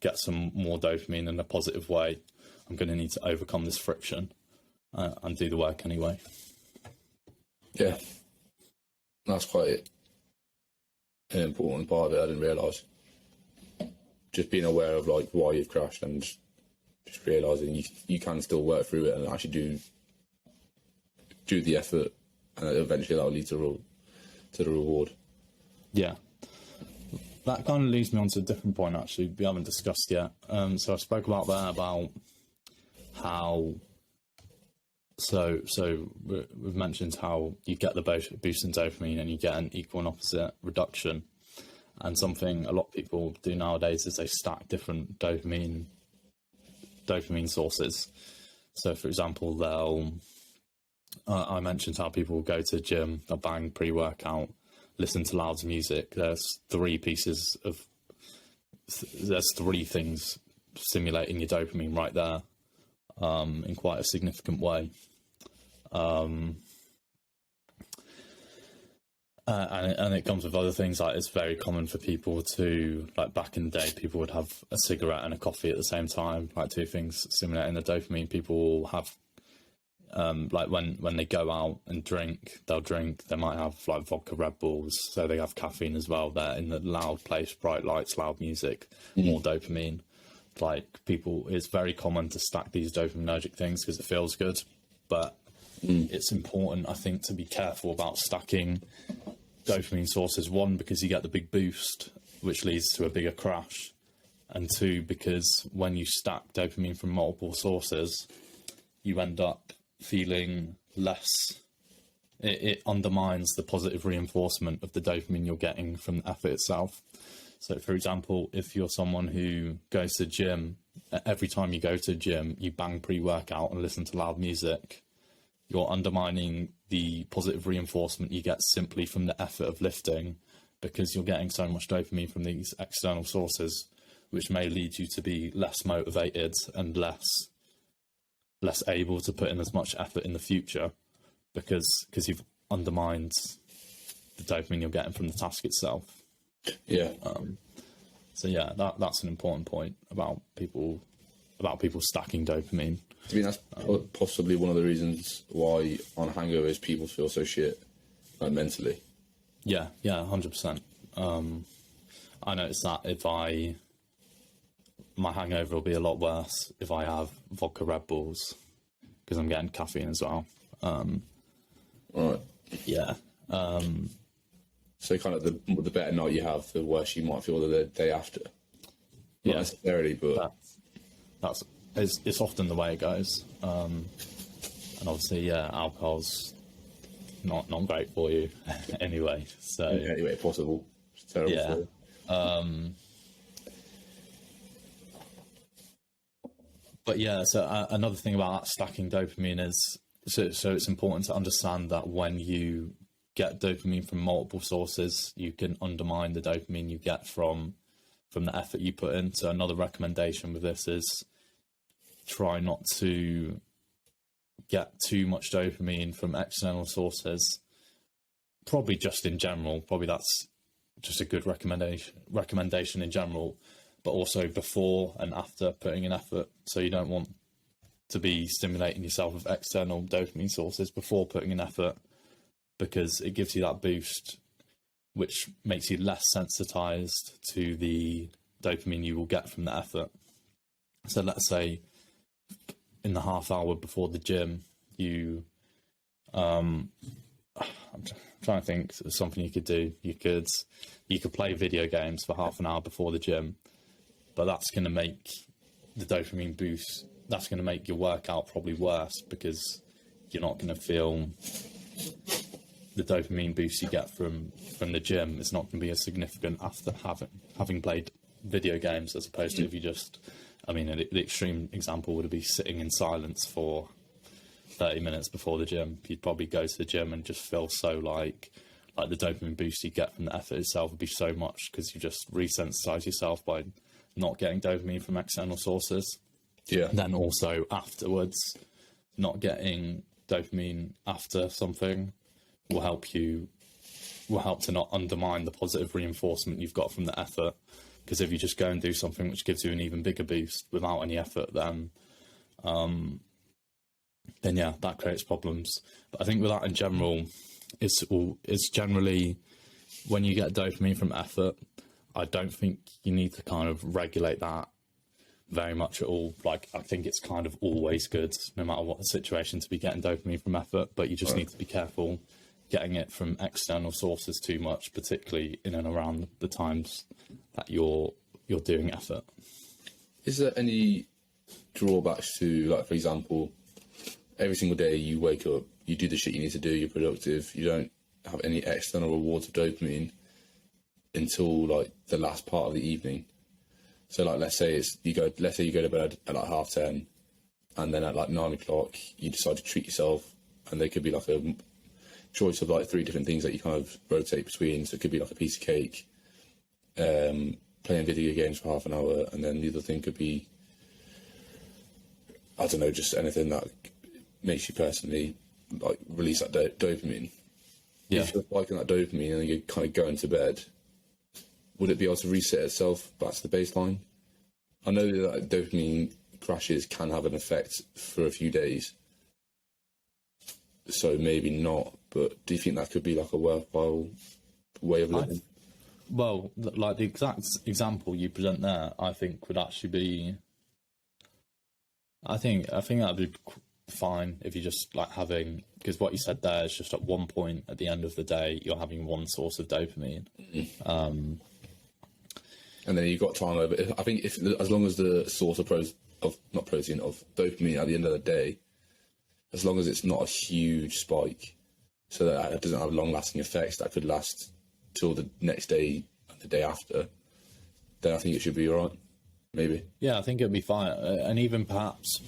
get some more dopamine in a positive way, I'm going to need to overcome this friction and do the work anyway. Yeah, that's quite an important part of it. I didn't realise. Just being aware of, like, why you've crashed, and just realising you can still work through it and actually do the effort, and eventually that will lead to the reward. Yeah. That kind of leads me on to a different point, actually, we haven't discussed yet. So I spoke about how... So we've mentioned how you get the boost in dopamine and you get an equal and opposite reduction. And something a lot of people do nowadays is they stack different dopamine sources. So, for example, I mentioned how people will go to the gym, they'll bang pre-workout, listen to loud music. There's three things stimulating your dopamine right there, in quite a significant way. And it comes with other things, like it's very common for people to, like back in the day, people would have a cigarette and a coffee at the same time, like two things stimulating the dopamine. People will have, like when they go out and drink, they might have like vodka Red Bulls, so they have caffeine as well. They're in the loud place, bright lights, loud music, more dopamine. Like people, it's very common to stack these dopaminergic things because it feels good, but it's important, I think, to be careful about stacking dopamine sources. One, because you get the big boost, which leads to a bigger crash, and two, because when you stack dopamine from multiple sources, you end up feeling less. It undermines the positive reinforcement of the dopamine you're getting from the effort itself. So, for example, if you're someone who goes to the gym, every time you go to the gym, you bang pre-workout and listen to loud music, you're undermining the positive reinforcement you get simply from the effort of lifting, because you're getting so much dopamine from these external sources, which may lead you to be less motivated and less able to put in as much effort in the future, because you've undermined the dopamine you're getting from the task itself. Yeah. So yeah, that's an important point about people stacking dopamine. I mean, that's possibly one of the reasons why on hangovers people feel so shit, like mentally. Yeah, 100%. I noticed that my hangover will be a lot worse if I have vodka Red Bulls, because I'm getting caffeine as well. Right. Yeah. So kind of the better night you have, the worse you might feel the day after. Not necessarily, but it's often the way it goes. And obviously, yeah, alcohol's not great for you anyway. So in any way possible, it's terrible. Yeah. For you. But yeah, so another thing about stacking dopamine is, so it's important to understand that when you get dopamine from multiple sources, you can undermine the dopamine you get from the effort you put in. So another recommendation with this is try not to get too much dopamine from external sources. Probably just in general, probably that's just a good recommendation in general, but also before and after putting in effort. So you don't want to be stimulating yourself with external dopamine sources before putting in effort, because it gives you that boost, which makes you less sensitized to the dopamine you will get from the effort. So let's say in the half hour before the gym, I'm trying to think of something you could do. You could play video games for half an hour before the gym, but that's going to make the dopamine boost, that's going to make your workout probably worse, because you're not going to feel the dopamine boost you get from the gym. It's not going to be as significant after having played video games, as opposed to if you just, I mean, the extreme example would be sitting in silence for 30 minutes before the gym. You'd probably go to the gym and just feel so like the dopamine boost you get from the effort itself would be so much, because you just resensitize yourself by not getting dopamine from external sources. Yeah. Then also afterwards, not getting dopamine after something will help to not undermine the positive reinforcement you've got from the effort. Because if you just go and do something which gives you an even bigger boost without any effort, then yeah, that creates problems. But I think with that in general, it's generally when you get dopamine from effort, I don't think you need to kind of regulate that very much at all. Like, I think it's kind of always good, no matter what the situation, to be getting dopamine from effort, but you just need to be careful getting it from external sources too much, particularly in and around the times that you're doing effort. Is there any drawbacks to, like, for example, every single day you wake up, you do the shit you need to do, you're productive, you don't have any external rewards of dopamine until like the last part of the evening? So like, let's say you go to bed at like 10:30, and then at like 9 o'clock you decide to treat yourself, and there could be like a choice of like 3 different things that you kind of rotate between. So it could be like a piece of cake, playing video games for half an hour, and then the other thing could be, I don't know, just anything that makes you personally like release that dopamine. Yeah. if you're spiking that dopamine and you're kind of going to bed, would it be able to reset itself back to the baseline? I know that dopamine crashes can have an effect for a few days, so maybe not. But do you think that could be like a worthwhile way of living? Well, like the exact example you present there, I think would actually be. I think that'd be fine if you just like having, because what you said there is just at one point at the end of the day you're having one source of dopamine. And then you've got time over. I think if as long as the source of dopamine at the end of the day, as long as it's not a huge spike, so that it doesn't have long-lasting effects that could last till the next day and the day after, then I think it should be all right. Maybe. Yeah, I think it'd be fine, and even perhaps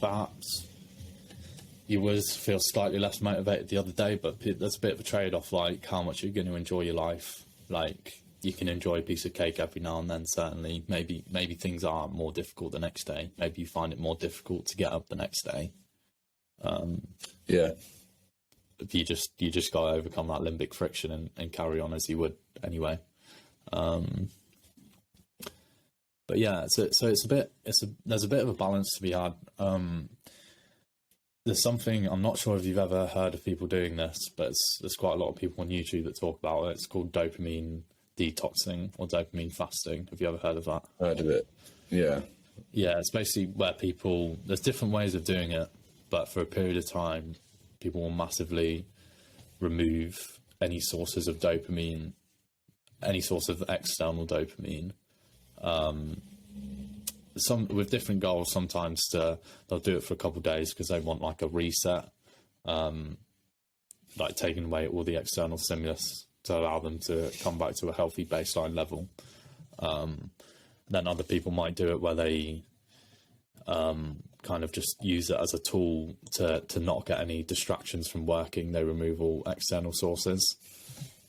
you would feel slightly less motivated the other day, but there's a bit of a trade-off, like how much you're going to enjoy your life. Like you can enjoy a piece of cake every now and then. Certainly, maybe things are more difficult the next day. Maybe you find it more difficult to get up the next day. Yeah. You just got to overcome that limbic friction and carry on as you would anyway. But yeah, so there's a bit of a balance to be had. There's something, I'm not sure if you've ever heard of people doing this, but there's quite a lot of people on YouTube that talk about it. It's called dopamine detoxing or dopamine fasting. Have you ever heard of that? Heard of it. Yeah. Yeah, it's basically where there's different ways of doing it, but for a period of time, people will massively remove any sources of dopamine, any source of external dopamine. Some with different goals. Sometimes they'll do it for a couple of days because they want like a reset, like taking away all the external stimulus to allow them to come back to a healthy baseline level. Then other people might do it where they kind of just use it as a tool to not get any distractions from working. They remove all external sources.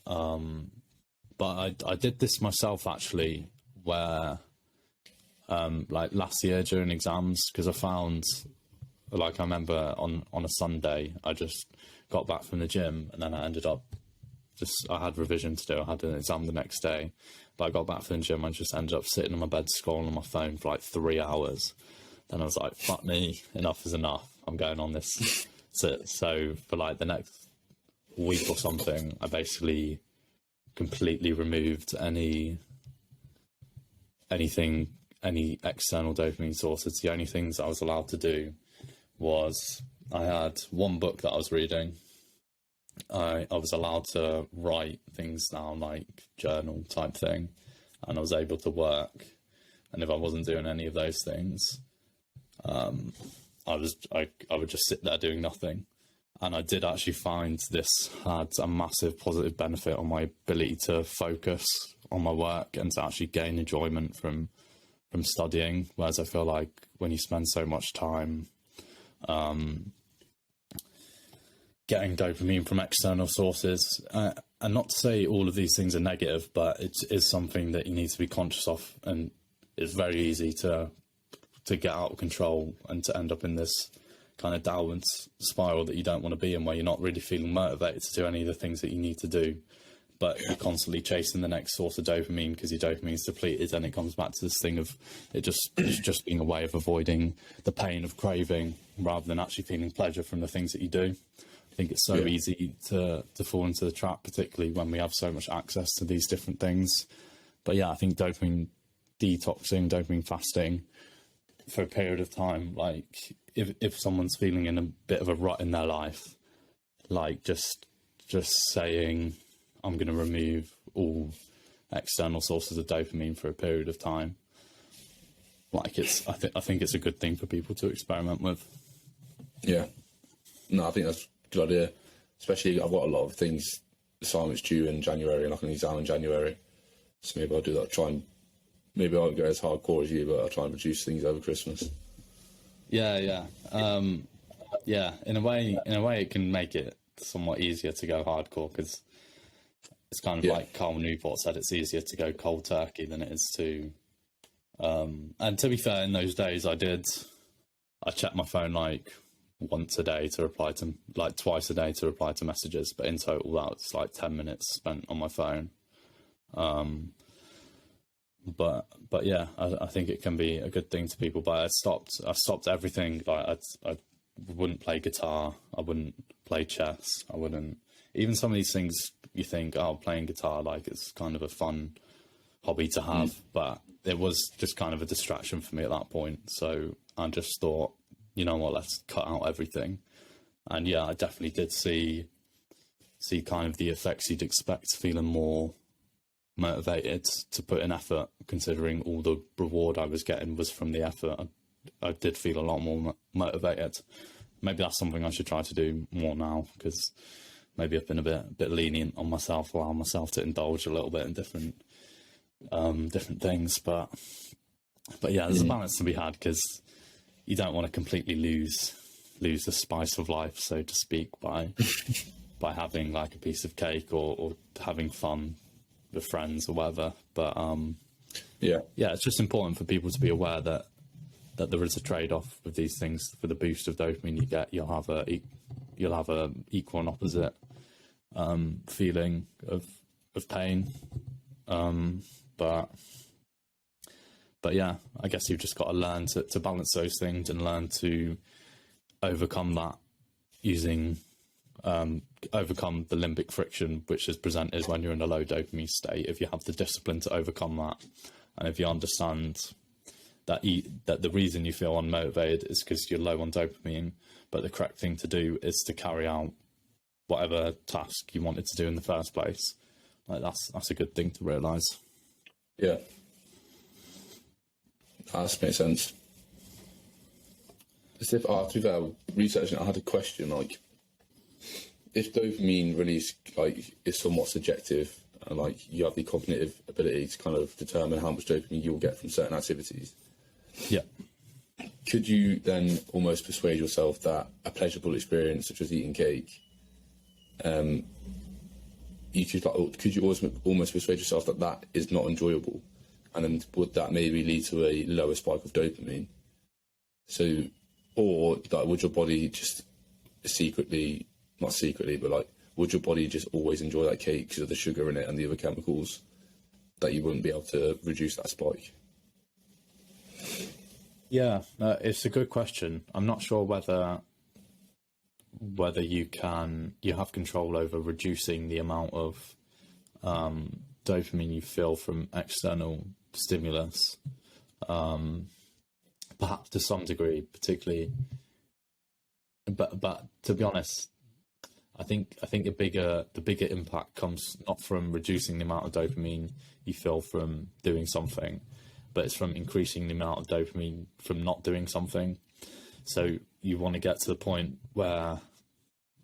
But I did this myself actually, where like last year during exams, because I found, like, I remember on a Sunday I just got back from the gym and then I ended up I had revision to do. I had an exam the next day, but I got back from the gym. I just ended up sitting on my bed scrolling on my phone for like 3 hours. Then I was like, fuck me, enough is enough. I'm going on this. So for like the next week or something, I basically completely removed any external dopamine sources. The only things I was allowed to do was, I had one book that I was reading. I was allowed to write things down, like journal type thing, and I was able to work. And if I wasn't doing any of those things, I would just sit there doing nothing. And I did actually find this had a massive positive benefit on my ability to focus on my work and to actually gain enjoyment from studying. Whereas I feel like when you spend so much time getting dopamine from external sources, and not to say all of these things are negative, but it is something that you need to be conscious of, and it's very easy to get out of control and to end up in this kind of downward spiral that you don't want to be in, where you're not really feeling motivated to do any of the things that you need to do, but you're constantly chasing the next source of dopamine because your dopamine is depleted, and it comes back to this thing of it's just being a way of avoiding the pain of craving rather than actually feeling pleasure from the things that you do. I think it's so easy to fall into the trap, particularly when we have so much access to these different things. But yeah, I think dopamine detoxing, dopamine fasting for a period of time, like if someone's feeling in a bit of a rut in their life, like just saying, I'm going to remove all external sources of dopamine for a period of time. Like I think it's a good thing for people to experiment with. Yeah. No, I think that's a good idea. Especially, I've got a lot of things, assignments due in January, like an exam in January. So maybe I'll do that. Maybe I won't go as hardcore as you, but I'll try and reduce things over Christmas. Yeah. In a way, it can make it somewhat easier to go hardcore, because it's kind of like Carl Newport said, it's easier to go cold turkey than it is to. And to be fair, in those days, I checked my phone like once a day to reply to, like twice a day to reply to messages, but in total that's like 10 minutes spent on my phone. But yeah, I think it can be a good thing to people. But I stopped everything. Like I wouldn't play guitar, I wouldn't play chess, I wouldn't, even some of these things you think, oh, playing guitar, like it's kind of a fun hobby to have, but it was just kind of a distraction for me at that point. So I just thought, you know what, let's cut out everything. And yeah, I definitely did see kind of the effects you'd expect, feeling more motivated to put in effort, considering all the reward I was getting was from the effort. I did feel a lot more motivated. Maybe that's something I should try to do more now, because maybe I've been a bit lenient on myself, allow myself to indulge a little bit in different things. But yeah, there's a balance to be had, because you don't want to completely lose the spice of life, so to speak, by having like a piece of cake or having fun with friends or whatever. But yeah, it's just important for people to be aware that there is a trade-off with these things. For the boost of dopamine you get, you'll have a equal and opposite feeling of pain. But yeah, I guess you've just got to learn to balance those things and learn to overcome that using overcome the limbic friction, which is presented when you're in a low dopamine state. If you have the discipline to overcome that, and if you understand that the reason you feel unmotivated is because you're low on dopamine, but the correct thing to do is to carry out whatever task you wanted to do in the first place. Like that's a good thing to realise. Yeah, that makes sense. As if to be fair, researching, I had a question, like, if dopamine release like is somewhat subjective, and like you have the cognitive ability to kind of determine how much dopamine you'll get from certain activities, yeah, could you then almost persuade yourself that a pleasurable experience such as eating cake, could you almost persuade yourself that is not enjoyable, and then would that maybe lead to a lower spike of dopamine? So, or like, would your body just secretly, not secretly, but like, would your body just always enjoy that cake because of the sugar in it and the other chemicals, that you wouldn't be able to reduce that spike? Yeah, it's a good question. I'm not sure whether you have control over reducing the amount of dopamine you feel from external stimulus. Perhaps to some degree, particularly, but to be honest, I think the bigger impact comes not from reducing the amount of dopamine you feel from doing something, but it's from increasing the amount of dopamine from not doing something. So you want to get to the point where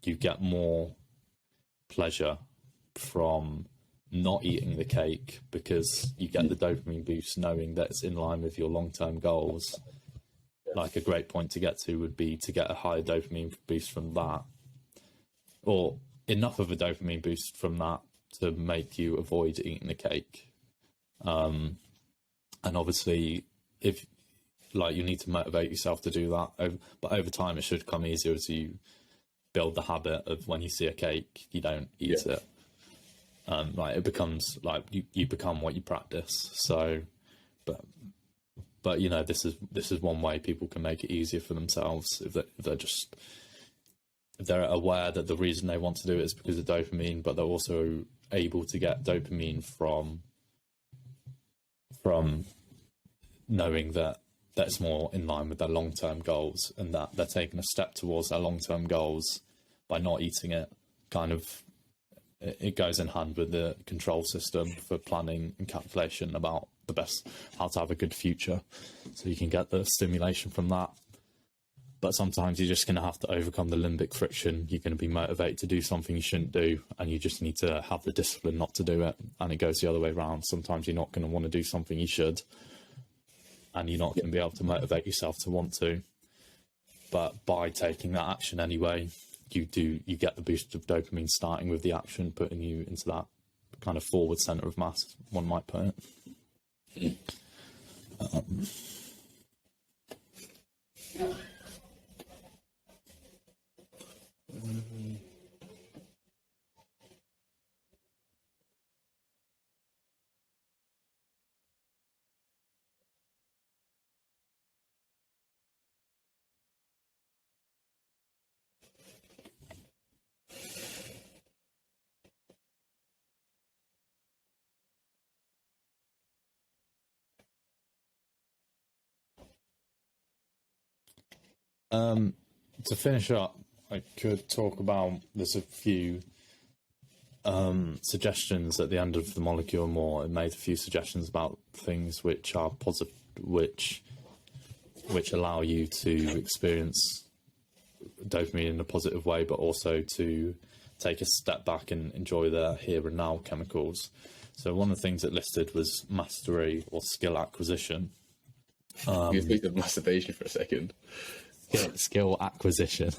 you get more pleasure from not eating the cake, because you get the dopamine boost knowing that it's in line with your long-term goals. Like a great point to get to would be to get a higher dopamine boost from that, or enough of a dopamine boost from that to make you avoid eating the cake. And obviously, if like, you need to motivate yourself to do that, but over time it should come easier as you build the habit of when you see a cake, you don't eat it. Like, it becomes like you become what you practice. So, but you know, this is one way people can make it easier for themselves if they're aware that the reason they want to do it is because of dopamine, but they're also able to get dopamine from knowing that that's more in line with their long-term goals, and that they're taking a step towards their long-term goals by not eating it. Kind of, it goes in hand with the control system for planning and calculation about the best, how to have a good future. So you can get the stimulation from that. But sometimes you're just going to have to overcome the limbic friction. You're going to be motivated to do something you shouldn't do, and you just need to have the discipline not to do it. And it goes the other way around. Sometimes you're not going to want to do something you should, and you're not going to be able to motivate yourself to want to. But by taking that action anyway, you get the boost of dopamine starting with the action, putting you into that kind of forward center of mass, one might put it. To finish up, I could talk about, there's a few suggestions at the end of the molecule more. It made a few suggestions about things which are positive, which allow you to experience dopamine in a positive way, but also to take a step back and enjoy the here and now chemicals. So one of the things it listed was mastery or skill acquisition. You speak of masturbation for a second. Skill acquisition.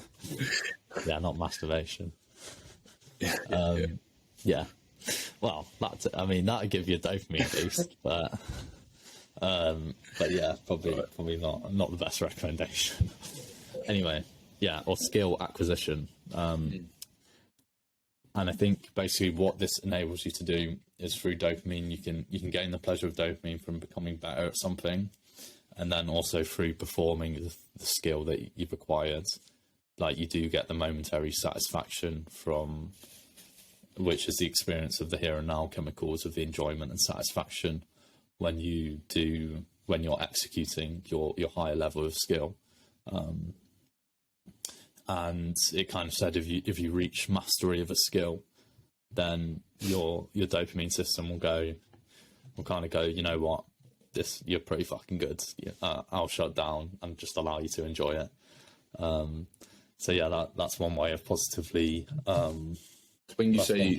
Yeah, not masturbation. Yeah. Well, that'd give you a dopamine boost, but yeah, probably not the best recommendation. Anyway, yeah, or skill acquisition. And I think basically what this enables you to do is through dopamine, you can gain the pleasure of dopamine from becoming better at something, and then also through performing the skill that you've acquired, like you do get the momentary satisfaction from, which is the experience of the here and now chemicals of the enjoyment and satisfaction when you're executing your higher level of skill. And it kind of said if you reach mastery of a skill, then your dopamine system will kind of go, you know what, you're pretty fucking good. I'll shut down and just allow you to enjoy it. So yeah, that's one way of positively. When you say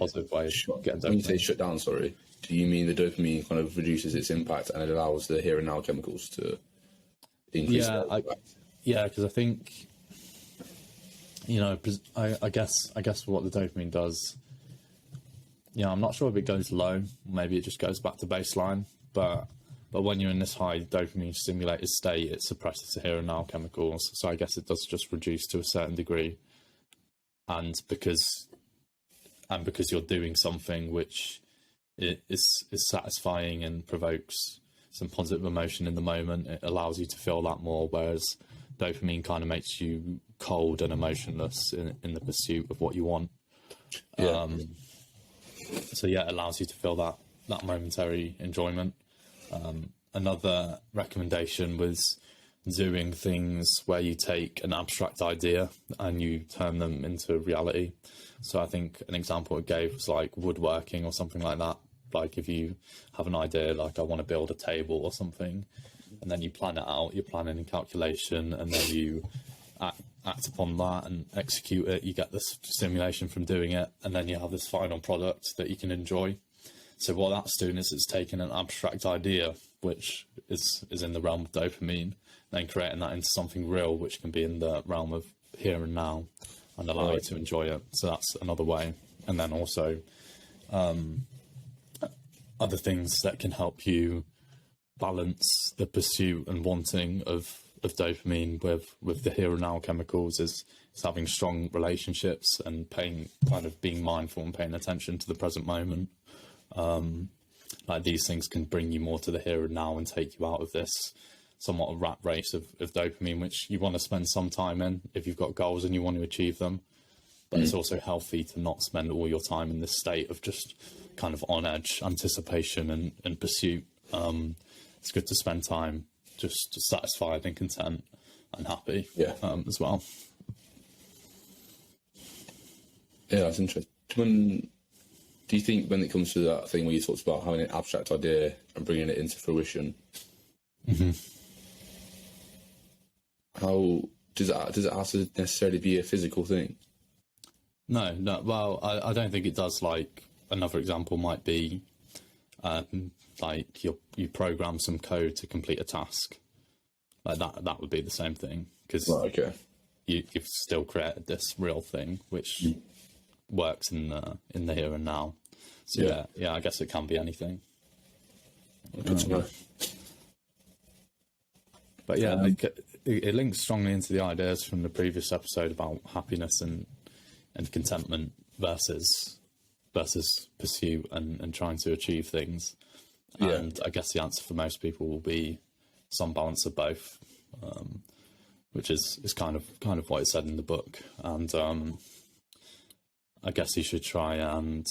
shut down, sorry, do you mean the dopamine kind of reduces its impact and it allows the here and now chemicals to increase? Yeah, because I think, I guess what the dopamine does, I'm not sure if it goes low, maybe it just goes back to baseline, but when you're in this high dopamine stimulated state, it suppresses the here and now chemicals. So I guess it does just reduce to a certain degree. And because you're doing something which is satisfying and provokes some positive emotion in the moment, it allows you to feel that more, whereas dopamine kind of makes you cold and emotionless in the pursuit of what you want. Yeah. So yeah, it allows you to feel that momentary enjoyment. Another recommendation was doing things where you take an abstract idea and you turn them into reality. So I think an example it gave was like woodworking or something like that. Like if you have an idea, like I want to build a table or something, and then you plan it out, you're planning and calculation, and then you act upon that and execute it. You get this stimulation from doing it, and then you have this final product that you can enjoy. So what that's doing is it's taking an abstract idea, which is in the realm of dopamine, then creating that into something real, which can be in the realm of here and now, and allow you to enjoy it. So that's another way. And then also other things that can help you balance the pursuit and wanting of dopamine with the here and now chemicals is having strong relationships and being mindful and paying attention to the present moment. Like these things can bring you more to the here and now and take you out of this somewhat a rat race of dopamine, which you want to spend some time in if you've got goals and you want to achieve them. But it's also healthy to not spend all your time in this state of just kind of on edge anticipation and pursuit. It's good to spend time just satisfied and content and happy as well. Yeah, that's interesting. Do you think when it comes to that thing where you talked about having an abstract idea and bringing it into fruition, how does it have to necessarily be a physical thing? No. Well, I don't think it does. Like another example might be like you program some code to complete a task. Like that would be the same thing, because you've still created this real thing which works in the here and now. So yeah, I guess it can be anything. Good to know. But yeah, it links strongly into the ideas from the previous episode about happiness and contentment versus pursuit and trying to achieve things. And I guess the answer for most people will be some balance of both, which is kind of what it said in the book. And I guess you should try and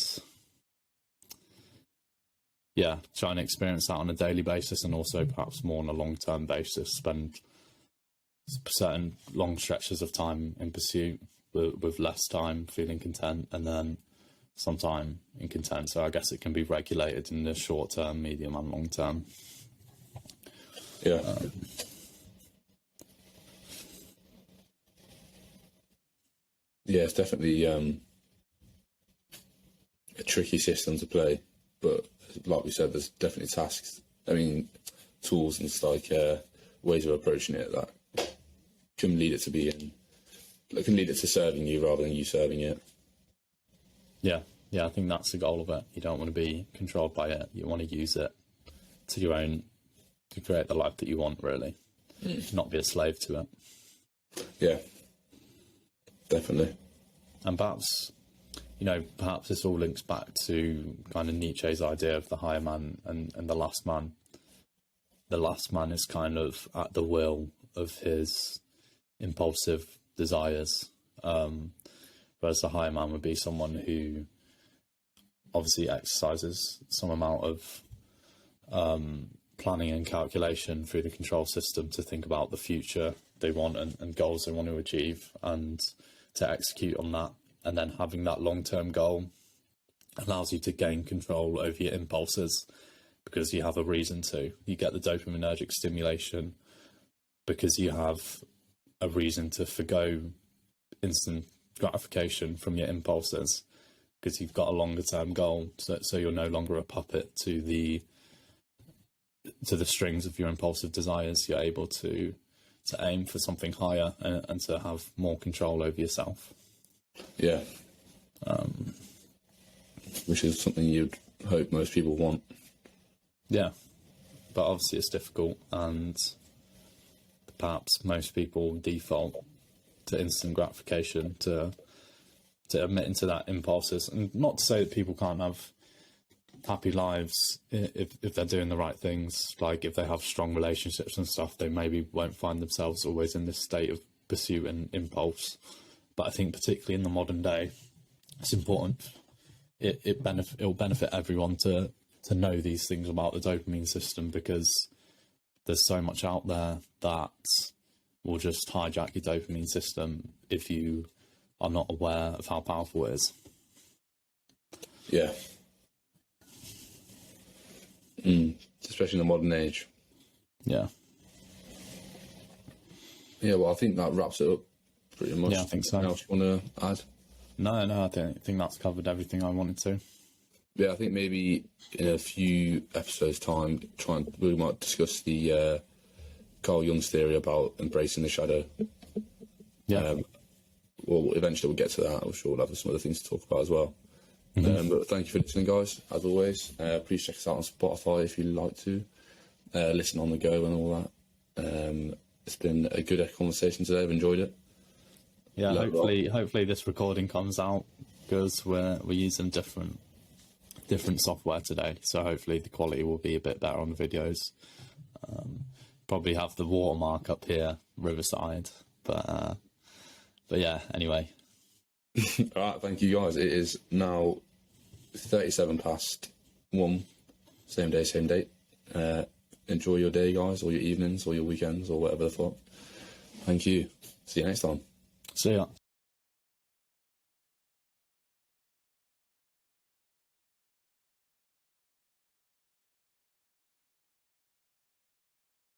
experience that on a daily basis, and also perhaps more on a long-term basis. Spend certain long stretches of time in pursuit with less time feeling content, and then some time in content. So I guess it can be regulated in the short term, medium and long term. Yeah. Yeah, it's definitely a tricky system to play, but like we said, there's definitely tasks. I mean, tools and like ways of approaching it that can lead it to serving you rather than you serving it. Yeah, I think that's the goal of it. You don't want to be controlled by it. You want to use it to your own, to create the life that you want, really. Not be a slave to it. Yeah, definitely. And perhaps this all links back to kind of Nietzsche's idea of the higher man and the last man. The last man is kind of at the will of his impulsive desires, whereas the higher man would be someone who obviously exercises some amount of planning and calculation through the control system to think about the future they want and goals they want to achieve, and to execute on that. And then having that long-term goal allows you to gain control over your impulses because you have a reason to. You get the dopaminergic stimulation because you have a reason to forgo instant gratification from your impulses, because you've got a longer-term goal. So you're no longer a puppet to the strings of your impulsive desires. You're able to aim for something higher and to have more control over yourself. Yeah. Which is something you'd hope most people want. Yeah. But obviously it's difficult, and perhaps most people default to instant gratification, to admit into that impulses. And not to say that people can't have happy lives if they're doing the right things. Like if they have strong relationships and stuff, they maybe won't find themselves always in this state of pursuit and impulse. But I think particularly in the modern day, it's important. It'll benefit everyone to know these things about the dopamine system, because there's so much out there that will just hijack your dopamine system if you are not aware of how powerful it is. Yeah. Especially in the modern age. Yeah. Yeah, well, I think that wraps it up pretty much. Yeah, I think so. Anything else you want to add? No, I think that's covered everything I wanted to. Yeah, I think maybe in a few episodes' time, we might discuss the Carl Jung's theory about embracing the shadow. Yeah. Well, eventually we'll get to that. I'm sure we'll have some other things to talk about as well. But thank you for listening, guys, as always. Please check us out on Spotify if you'd like to. Listen on the go and all that. It's been a good conversation today. I've enjoyed it. Yeah, hopefully this recording comes out, because we're using different software today, so hopefully the quality will be a bit better on the videos. Probably have the watermark up here, Riverside, but yeah, anyway. All right, thank you, guys. It is now 37 past 1, same day, same date. Enjoy your day, guys, or your evenings, or your weekends, or whatever the fuck. Thank you. See you next time. See ya.